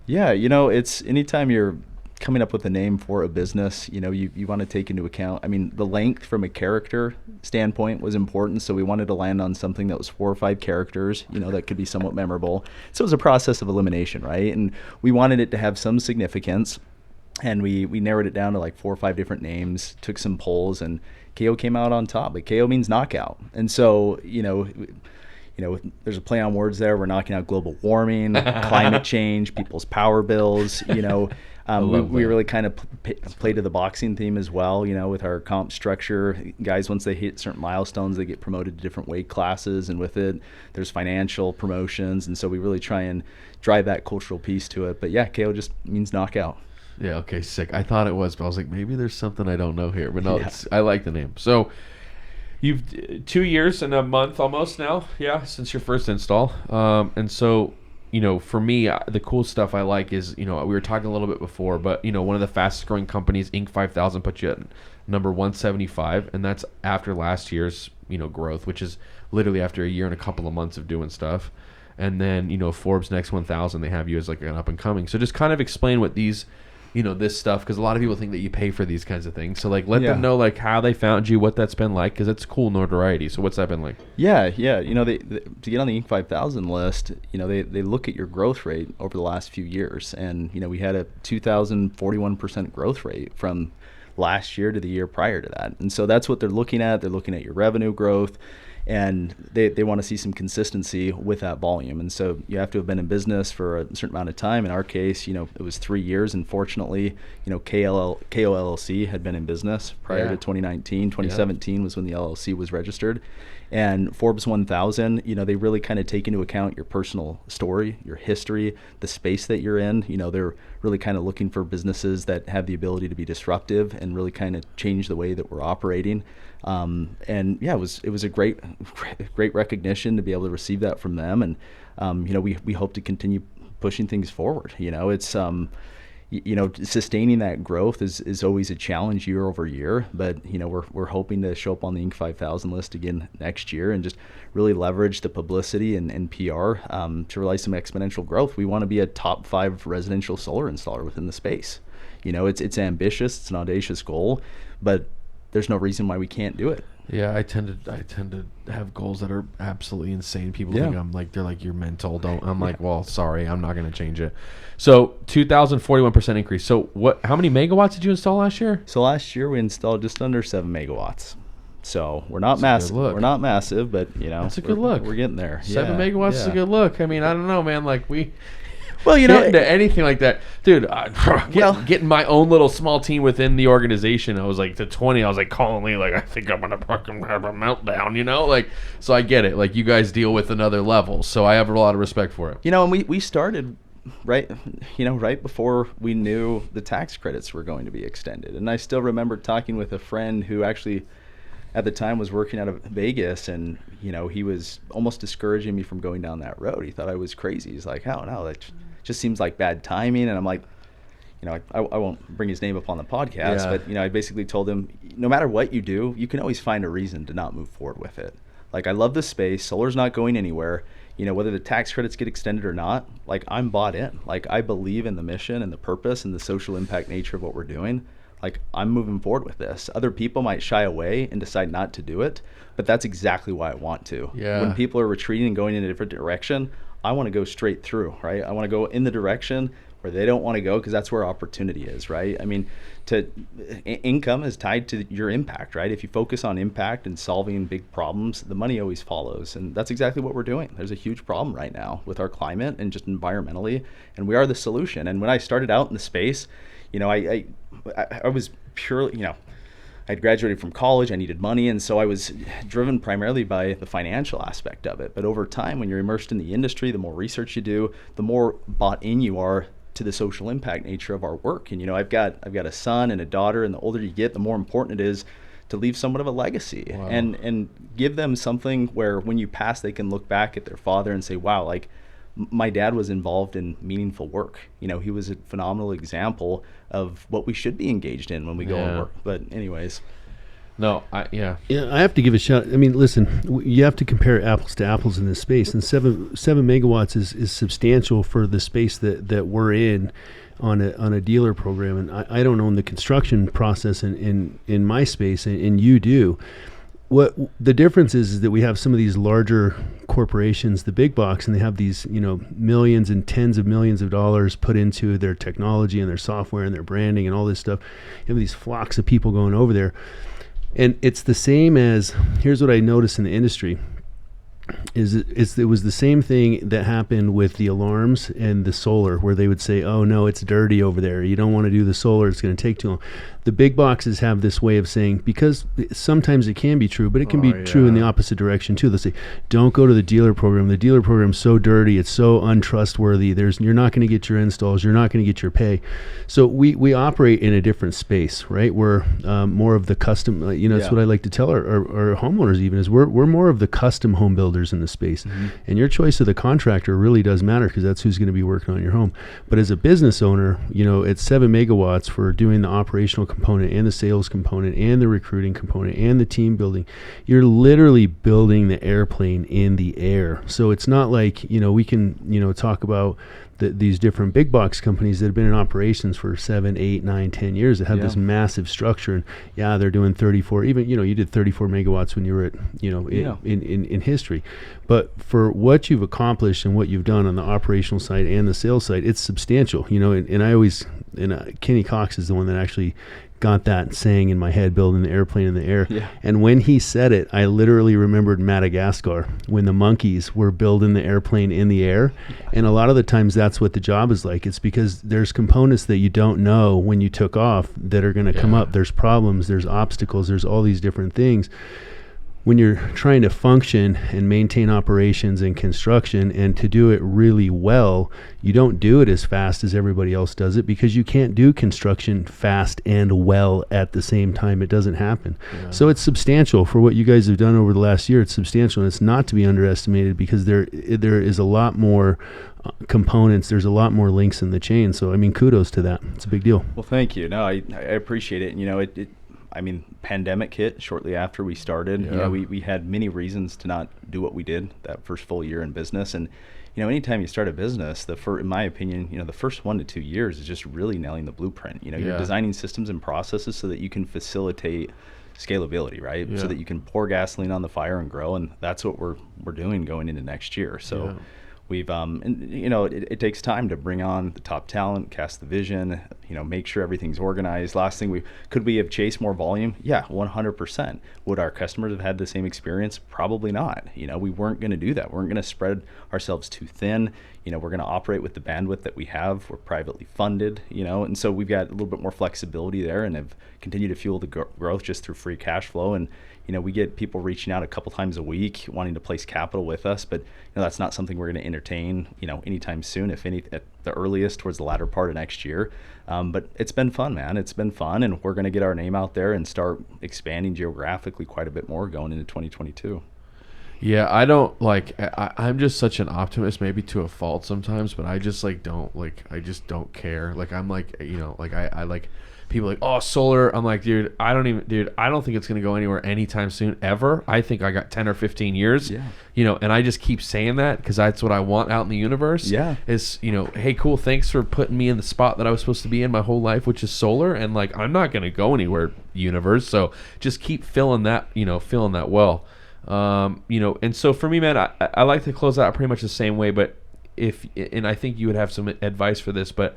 Yeah, it's anytime you're coming up with a name for a business, you want to take into account, I mean, the length from a character standpoint was important, so we wanted to land on something that was 4 or 5 characters, that could be somewhat memorable. So it was a process of elimination, right? And we wanted it to have some significance, and we narrowed it down to like 4 or 5 different names, took some polls, and KO came out on top. But KO means knockout, and so there's a play on words there. We're knocking out global warming, climate change, people's power bills. We really kind of play to the boxing theme as well. With our comp structure, guys, once they hit certain milestones, they get promoted to different weight classes, and with it, there's financial promotions, and so we really try and drive that cultural piece to it. But yeah, KO just means knockout. Yeah, okay, sick. I thought it was, but I was like, maybe there's something I don't know here. But no, I like the name. So you've 2 years and a month almost now, since your first install. And so, for me, the cool stuff I like is, we were talking a little bit before, but, one of the fastest growing companies, Inc. 5000, put you at number 175, and that's after last year's, growth, which is literally after a year and a couple of months of doing stuff. And then, Forbes Next 1000, they have you as like an up and coming. So just kind of explain what these... this stuff, because a lot of people think that you pay for these kinds of things. So like, let them know like how they found you, what that's been like, because it's cool notoriety. So what's that been like? Yeah. They to get on the Inc. 5000 list, they look at your growth rate over the last few years, and we had a 2,041% growth rate from last year to the year prior to that, and so that's what they're looking at. They're looking at your revenue growth, and they want to see some consistency with that volume. And so you have to have been in business for a certain amount of time. In our case, it was 3 years, and fortunately, KO LLC had been in business prior to 2019. 2017 was when the LLC was registered. And Forbes 1000, they really kind of take into account your personal story, your history, the space that you're in. They're really kind of looking for businesses that have the ability to be disruptive and really kind of change the way that we're operating. And yeah, it was a great recognition to be able to receive that from them. And, we hope to continue pushing things forward. It's, sustaining that growth is always a challenge year over year, but we're hoping to show up on the Inc. 5000 list again next year and just really leverage the publicity and PR to realize some exponential growth. We want to be a top 5 residential solar installer within the space. It's ambitious, it's an audacious goal, but there's no reason why we can't do it. Yeah, I tend to have goals that are absolutely insane. People think they're like, you're mental. I'm like, well, sorry, I'm not going to change it. So 2,041% increase. So how many megawatts did you install last year? So last year we installed just under 7 megawatts. So we're not massive. We're not massive, but that's a good look. We're getting there. 7 megawatts is a good look. I mean, I don't know, man. Like well, into anything like that, dude. Getting my own little small team within the organization, I was like to 20. I was like calling Lee, like, I think I'm gonna fucking have a meltdown, like. So I get it. Like, you guys deal with another level, so I have a lot of respect for it. And we started right before we knew the tax credits were going to be extended, and I still remember talking with a friend who actually, at the time, was working out of Vegas, and he was almost discouraging me from going down that road. He thought I was crazy. He's like, "Oh no, that just seems like bad timing." And I'm like, I won't bring his name up on the podcast, but I basically told him, no matter what you do, you can always find a reason to not move forward with it. Like, I love the space. Solar's not going anywhere. Whether the tax credits get extended or not, like, I'm bought in. Like, I believe in the mission and the purpose and the social impact nature of what we're doing. Like, I'm moving forward with this. Other people might shy away and decide not to do it, but that's exactly why I want to. Yeah. When people are retreating and going in a different direction, I want to go straight through, right? I want to go in the direction where they don't want to go, because that's where opportunity is, right? I mean, income is tied to your impact, right? If you focus on impact and solving big problems, the money always follows. And that's exactly what we're doing. There's a huge problem right now with our climate and just environmentally, and we are the solution. And when I started out in the space, I was purely, I'd graduated from college, I needed money, and so I was driven primarily by the financial aspect of it. But over time, when you're immersed in the industry, the more research you do, the more bought in you are to the social impact nature of our work. And I've got a son and a daughter, and the older you get, the more important it is to leave somewhat of a legacy. Wow. and give them something where when you pass, they can look back at their father and say, wow, like, my dad was involved in meaningful work. He was a phenomenal example of what we should be engaged in when we go and work. But anyways. No, I have to give a shout. I mean, listen, you have to compare apples to apples in this space, and 7 megawatts is substantial for the space that we're in on a dealer program. And I don't own the construction process in my space, and you do. What the difference is that we have some of these larger corporations, the big box, and they have these, millions and tens of millions of dollars put into their technology and their software and their branding and all this stuff. You have these flocks of people going over there. And it's the same as, here's what I noticed in the industry, it was the same thing that happened with the alarms and the solar, where they would say, oh no, it's dirty over there, you don't want to do the solar, it's going to take too long. The big boxes have this way of saying, because sometimes it can be true, but it can be true in the opposite direction too. They'll say, don't go to the dealer program. The dealer program's so dirty, it's so untrustworthy. You're not going to get your installs, you're not going to get your pay. So we operate in a different space, right? We're more of the custom. That's what I like to tell our homeowners even, is we're more of the custom home builders in the space. Mm-hmm. And your choice of the contractor really does matter, because that's who's going to be working on your home. But as a business owner, it's 7 megawatts for doing the operational component and the sales component and the recruiting component and the team building. You're literally building the airplane in the air. So it's not like, we can, talk about these different big box companies that have been in operations for 7, 8, 9, 10 years that have this massive structure. And they're doing 34, even, you did 34 megawatts when you were at, in history. But for what you've accomplished and what you've done on the operational side and the sales side, it's substantial, and I always, Kenny Cox is the one that actually got that saying in my head, building the airplane in the air. Yeah. And when he said it, I literally remembered Madagascar, when the monkeys were building the airplane in the air. And a lot of the times that's what the job is like. It's because there's components that you don't know when you took off that are going to come up. There's problems, there's obstacles, there's all these different things. when you're trying to function and maintain operations and construction, and to do it really well, you don't do it as fast as everybody else does it, because you can't do construction fast and well at the same time. It doesn't happen. Yeah. So it's substantial for what you guys have done over the last year. It's substantial, and it's not to be underestimated, because there is a lot more components. There's a lot more links in the chain. So, I mean, kudos to that. It's a big deal. Well, thank you. No, I appreciate it. And, you know, I mean, pandemic hit shortly after we started. Yeah. You know, we had many reasons to not do what we did that first full year in business. And, you know, anytime you start a business, in my opinion, you know, the first 1 to 2 years is just really nailing the blueprint. You know, you're designing systems and processes so that you can facilitate scalability, right? So that you can pour gasoline on the fire and grow. And that's what we're doing going into next year. So we've, and, you know, it takes time to bring on the top talent, cast the vision, you know, make sure everything's organized. Last thing, could we have chased more volume? Yeah, 100%. Would our customers have had the same experience? Probably not. You know, we weren't going to do that. We weren't going to spread ourselves too thin. You know, we're going to operate with the bandwidth that we have. We're privately funded, you know, and so we've got a little bit more flexibility there, and have continued to fuel the growth just through free cash flow. And, you know, we get people reaching out a couple times a week wanting to place capital with us, but, you know, that's not something we're going to entertain, you know, anytime soon, if any, at the earliest towards the latter part of next year. But it's been fun, man. It's been fun, and we're going to get our name out there and start expanding geographically quite a bit more going into 2022. Yeah, I don't like. I'm just such an optimist, maybe to a fault sometimes, but I just I just don't care. Like, I'm like, you know, like I like people like, oh, solar. I'm like, dude, I don't think it's going to go anywhere anytime soon, ever. I think I got 10 or 15 years, you know, and I just keep saying that because that's what I want out in the universe. Yeah. Is, you know, hey, cool, thanks for putting me in the spot that I was supposed to be in my whole life, which is solar. And like, I'm not going to go anywhere, universe. So just keep filling that well. You know, and so for me, man, I like to close out pretty much the same way, but and I think you would have some advice for this, but,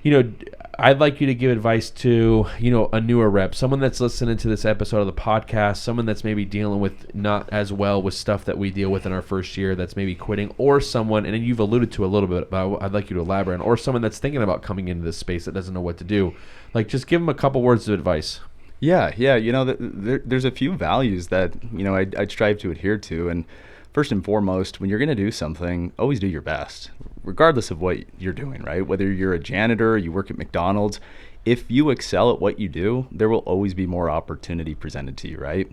you know, I'd like you to give advice to, you know, a newer rep, someone that's listening to this episode of the podcast, someone that's maybe dealing with not as well with stuff that we deal with in our first year, that's maybe quitting, or someone, and you've alluded to a little bit, but I'd like you to elaborate, or someone that's thinking about coming into this space that doesn't know what to do. Like, just give them a couple words of advice. Yeah. You know, there's a few values that, you know, I'd strive to adhere to. And first and foremost, when you're going to do something, always do your best, regardless of what you're doing, right? Whether you're a janitor, you work at McDonald's, if you excel at what you do, there will always be more opportunity presented to you, right?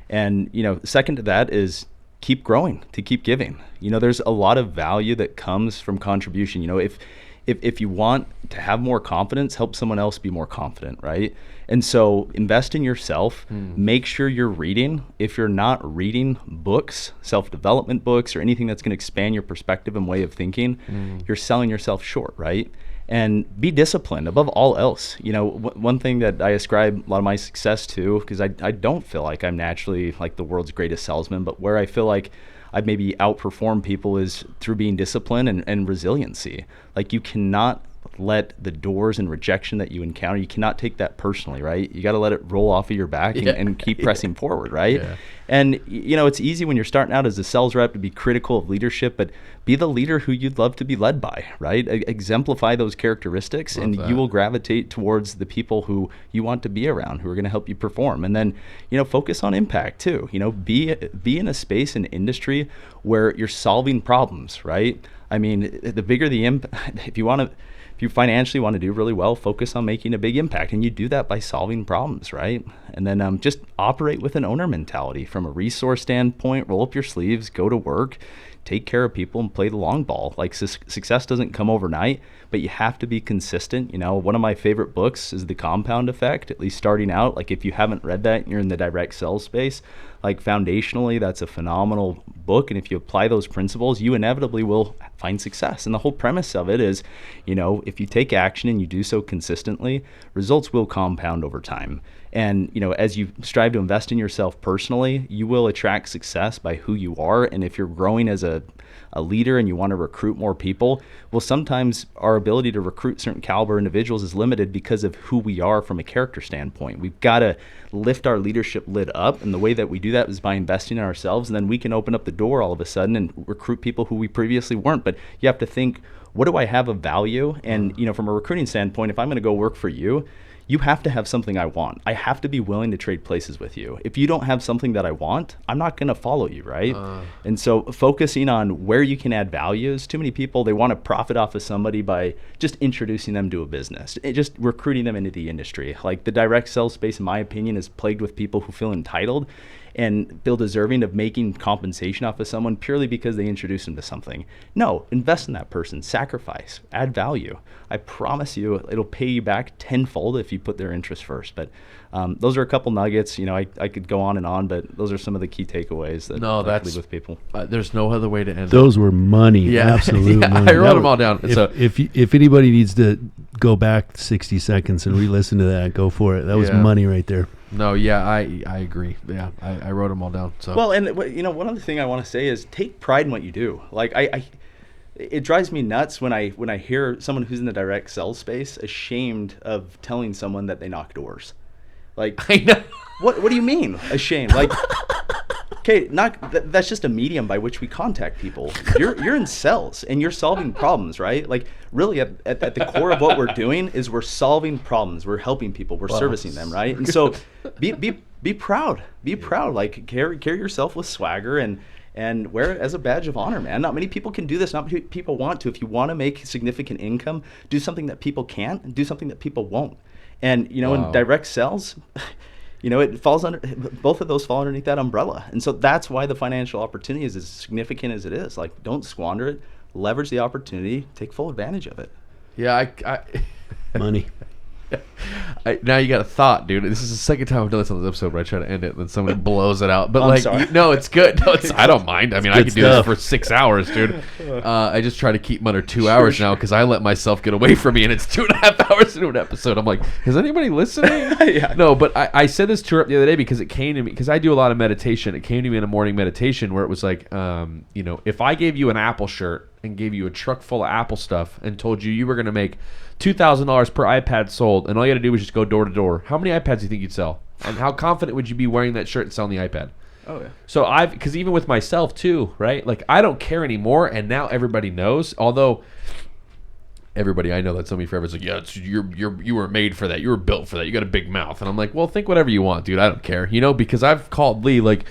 And, you know, second to that is keep growing, to keep giving. You know, there's a lot of value that comes from contribution. You know, if you want to have more confidence, help someone else be more confident, right? And so invest in yourself. Make sure you're reading. If you're not reading books, self-development books, or anything that's going to expand your perspective and way of thinking, you're selling yourself short, right? And be disciplined above all else. You know, one thing that I ascribe a lot of my success to, because I don't feel like I'm naturally like the world's greatest salesman, but where I feel like I've maybe outperformed people is through being disciplined and resiliency. Like, you cannot let the doors and rejection that you encounter, you cannot take that personally, right? You got to let it roll off of your back and keep pressing forward, right? Yeah. And, you know, it's easy when you're starting out as a sales rep to be critical of leadership, but be the leader who you'd love to be led by, right? Exemplify those characteristics, you will gravitate towards the people who you want to be around, who are going to help you perform. And then, you know, focus on impact too. You know, be in a space and industry where you're solving problems, right? I mean, the bigger the impact, if you financially want to do really well, focus on making a big impact. And you do that by solving problems, right? And then just operate with an owner mentality from a resource standpoint. Roll up your sleeves, go to work, take care of people, and play the long ball. Like, success doesn't come overnight, but you have to be consistent. You know, one of my favorite books is The Compound Effect, at least starting out. Like, if you haven't read that and you're in the direct sales space, like, foundationally, that's a phenomenal book. And if you apply those principles, you inevitably will find success. And the whole premise of it is, you know, if you take action and you do so consistently, results will compound over time. And, you know, as you strive to invest in yourself personally, you will attract success by who you are. And if you're growing as a leader and you want to recruit more people, well, sometimes our ability to recruit certain caliber individuals is limited because of who we are from a character standpoint. We've got to lift our leadership lid up, and the way that we do that is by investing in ourselves, and then we can open up the door all of a sudden and recruit people who we previously weren't. But you have to think, what do I have of value? And, you know, from a recruiting standpoint, if I'm going to go work for you, you have to have something I want. I have to be willing to trade places with you. If you don't have something that I want, I'm not going to follow you, right? And so focusing on where you can add value is too many people, they want to profit off of somebody by just introducing them to a business, just recruiting them into the industry. Like the direct sales space, in my opinion, is plagued with people who feel entitled and feel deserving of making compensation off of someone purely because they introduce them to something. No, invest in that person, sacrifice, add value. I promise you it'll pay you back tenfold if you put their interest first. But those are a couple nuggets. You know, I could go on and on, but those are some of the key takeaways that I leave with people. There's no other way to end those were money, absolute money. I wrote them all down. If anybody needs to go back 60 seconds and re-listen to that, go for it. That was money right there. No, I agree. Yeah, I wrote them all down. So well, and you know, one other thing I want to say is take pride in what you do. Like it drives me nuts when I hear someone who's in the direct sales space ashamed of telling someone that they knock doors. Like, I know. What do you mean ashamed? Like, okay, that's just a medium by which we contact people. You're in sales and you're solving problems, right? Like, really at the core of what we're doing is we're solving problems. We're helping people. We're servicing them, right? And so be proud. Be proud. Like, carry yourself with swagger and wear it as a badge of honor, man. Not many people can do this. Not many people want to. If you want to make significant income, do something that people can't, and do something that people won't. And, you know, in direct sales, you know, it falls under, both of those fall underneath that umbrella. And so that's why the financial opportunity is as significant as it is. Like, don't squander it. Leverage the opportunity. Take full advantage of it. Yeah, Money. Now you got a thought, dude. This is the second time I've done this on this episode where I try to end it and then somebody blows it out. But no, it's good. No, I don't mind. I mean, I could do this for 6 hours, dude. I just try to keep them under 2 hours now because I let myself get away from me and it's 2.5 hours into an episode. I'm like, is anybody listening? Yeah. No, but I said this to her the other day because it came to me, because I do a lot of meditation. It came to me in a morning meditation where it was like, you know, if I gave you an Apple shirt and gave you a truck full of Apple stuff and told you were going to make $2,000 per iPad sold, and all you had to do was just go door to door, how many iPads do you think you'd sell? And how confident would you be wearing that shirt and selling the iPad? Oh, yeah. So because even with myself too, right? Like, I don't care anymore, and now everybody knows. Although everybody I know that's known me forever is like, yeah, you were made for that. You were built for that. You got a big mouth. And I'm like, well, think whatever you want, dude. I don't care, you know, because I've called Lee like,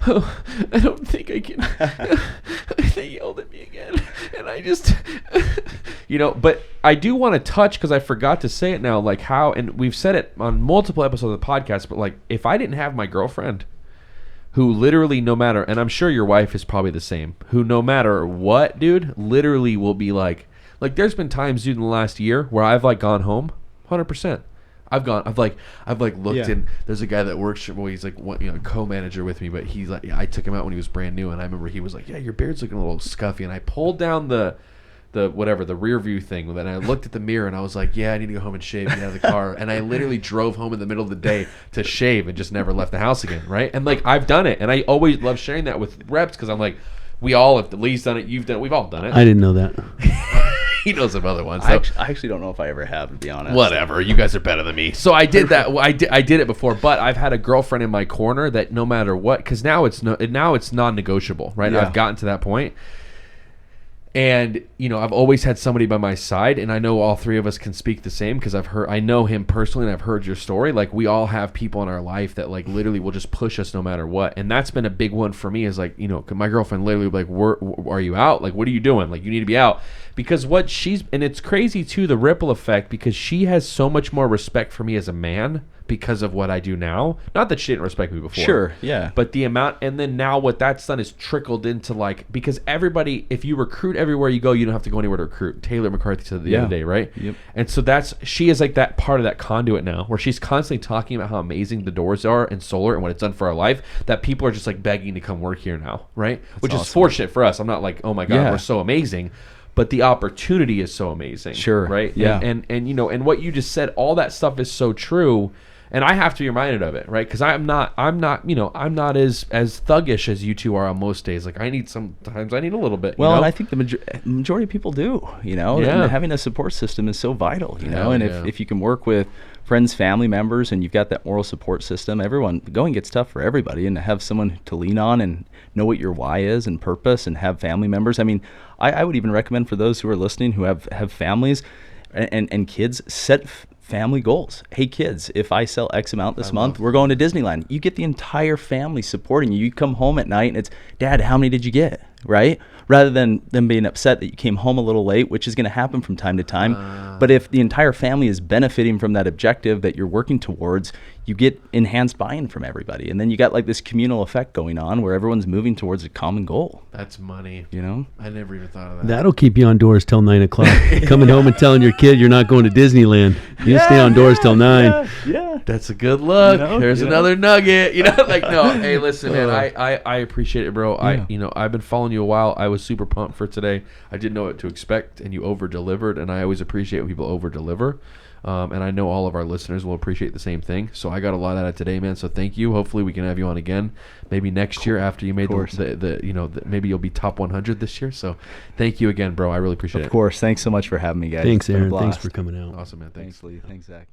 oh, I don't think I can. They yelled at me again, and I just, you know. But I do want to touch, because I forgot to say it now, like how, and we've said it on multiple episodes of the podcast, but like, if I didn't have my girlfriend, who literally no matter, and I'm sure your wife is probably the same, who no matter what, dude, literally will be like there's been times, dude, in the last year where I've like gone home, 100%. I've looked and there's a guy that works, well, he's like, co-manager with me, but he's like, I took him out when he was brand new, and I remember he was like, yeah, your beard's looking a little scuffy, and I pulled down the rear view thing, and I looked at the mirror and I was like, yeah, I need to go home and shave, get out of the car, and I literally drove home in the middle of the day to shave and just never left the house again, right? And like, I've done it, and I always love sharing that with reps, because I'm like, we all, if Lee's done it, you've done it, we've all done it. I didn't know that. He knows some other ones. So. I actually don't know if I ever have, to be honest. Whatever. You guys are better than me. So I did that. I did it before, but I've had a girlfriend in my corner that no matter what, because now it's non-negotiable, right? Yeah. I've gotten to that point. And, you know, I've always had somebody by my side, and I know all three of us can speak the same, because I know him personally, and I've heard your story. Like, we all have people in our life that, like, literally will just push us no matter what. And that's been a big one for me, is like, you know, my girlfriend literally will be like, are you out? Like, what are you doing? Like, you need to be out. Because and it's crazy too, the ripple effect, because she has so much more respect for me as a man because of what I do now. Not that she didn't respect me before. Sure, yeah. But the amount, and then now what that's done is trickled into, like, because everybody, if you recruit everywhere you go, you don't have to go anywhere to recruit. Taylor McCarthy said the other day, right? Yep. And so she is like that part of that conduit now, where she's constantly talking about how amazing the doors are and solar and what it's done for our life, that people are just like begging to come work here now, right? Which is fortunate for us. I'm not like, oh my God, we're so amazing. But the opportunity is so amazing. Sure. Right? Yeah. And you know, and what you just said, all that stuff is so true. And I have to be reminded of it, right? Because I'm not as thuggish as you two are on most days. Like, sometimes I need a little bit. Well, you know? and I think the majority of people do, you know, and having a support system is so vital, you know, and if you can work with friends, family members, and you've got that moral support system, going gets tough for everybody, and to have someone to lean on and know what your why is and purpose, and have family members. I mean, I would even recommend for those who are listening who have families and kids, set family goals. Hey kids, if I sell X amount this month, we're going to Disneyland. You get the entire family supporting you. You come home at night and it's, Dad, how many did you get? Right? Rather than them being upset that you came home a little late, which is going to happen from time to time. But if the entire family is benefiting from that objective that you're working towards, you get enhanced buy-in from everybody. And then you got like this communal effect going on where everyone's moving towards a common goal. That's money. You know? I never even thought of that. That'll keep you on doors till 9 o'clock. Coming home and telling your kid you're not going to Disneyland. You stay on doors till 9. Yeah. That's a good look. You know? There's another nugget. You know, like, no, hey, listen, man, I appreciate it, bro. I've been following you a while. I was super pumped for today. I didn't know what to expect, and you over-delivered, and I always appreciate when people over-deliver. And I know all of our listeners will appreciate the same thing. So I got a lot out of today, man. So thank you. Hopefully we can have you on again, maybe next year after you made maybe you'll be top 100 this year. So thank you again, bro. I really appreciate it. Of course. Thanks so much for having me, guys. Thanks, Aaron. Thanks for coming out. Awesome, man. Thanks. Thanks, Lee. Thanks, Zach.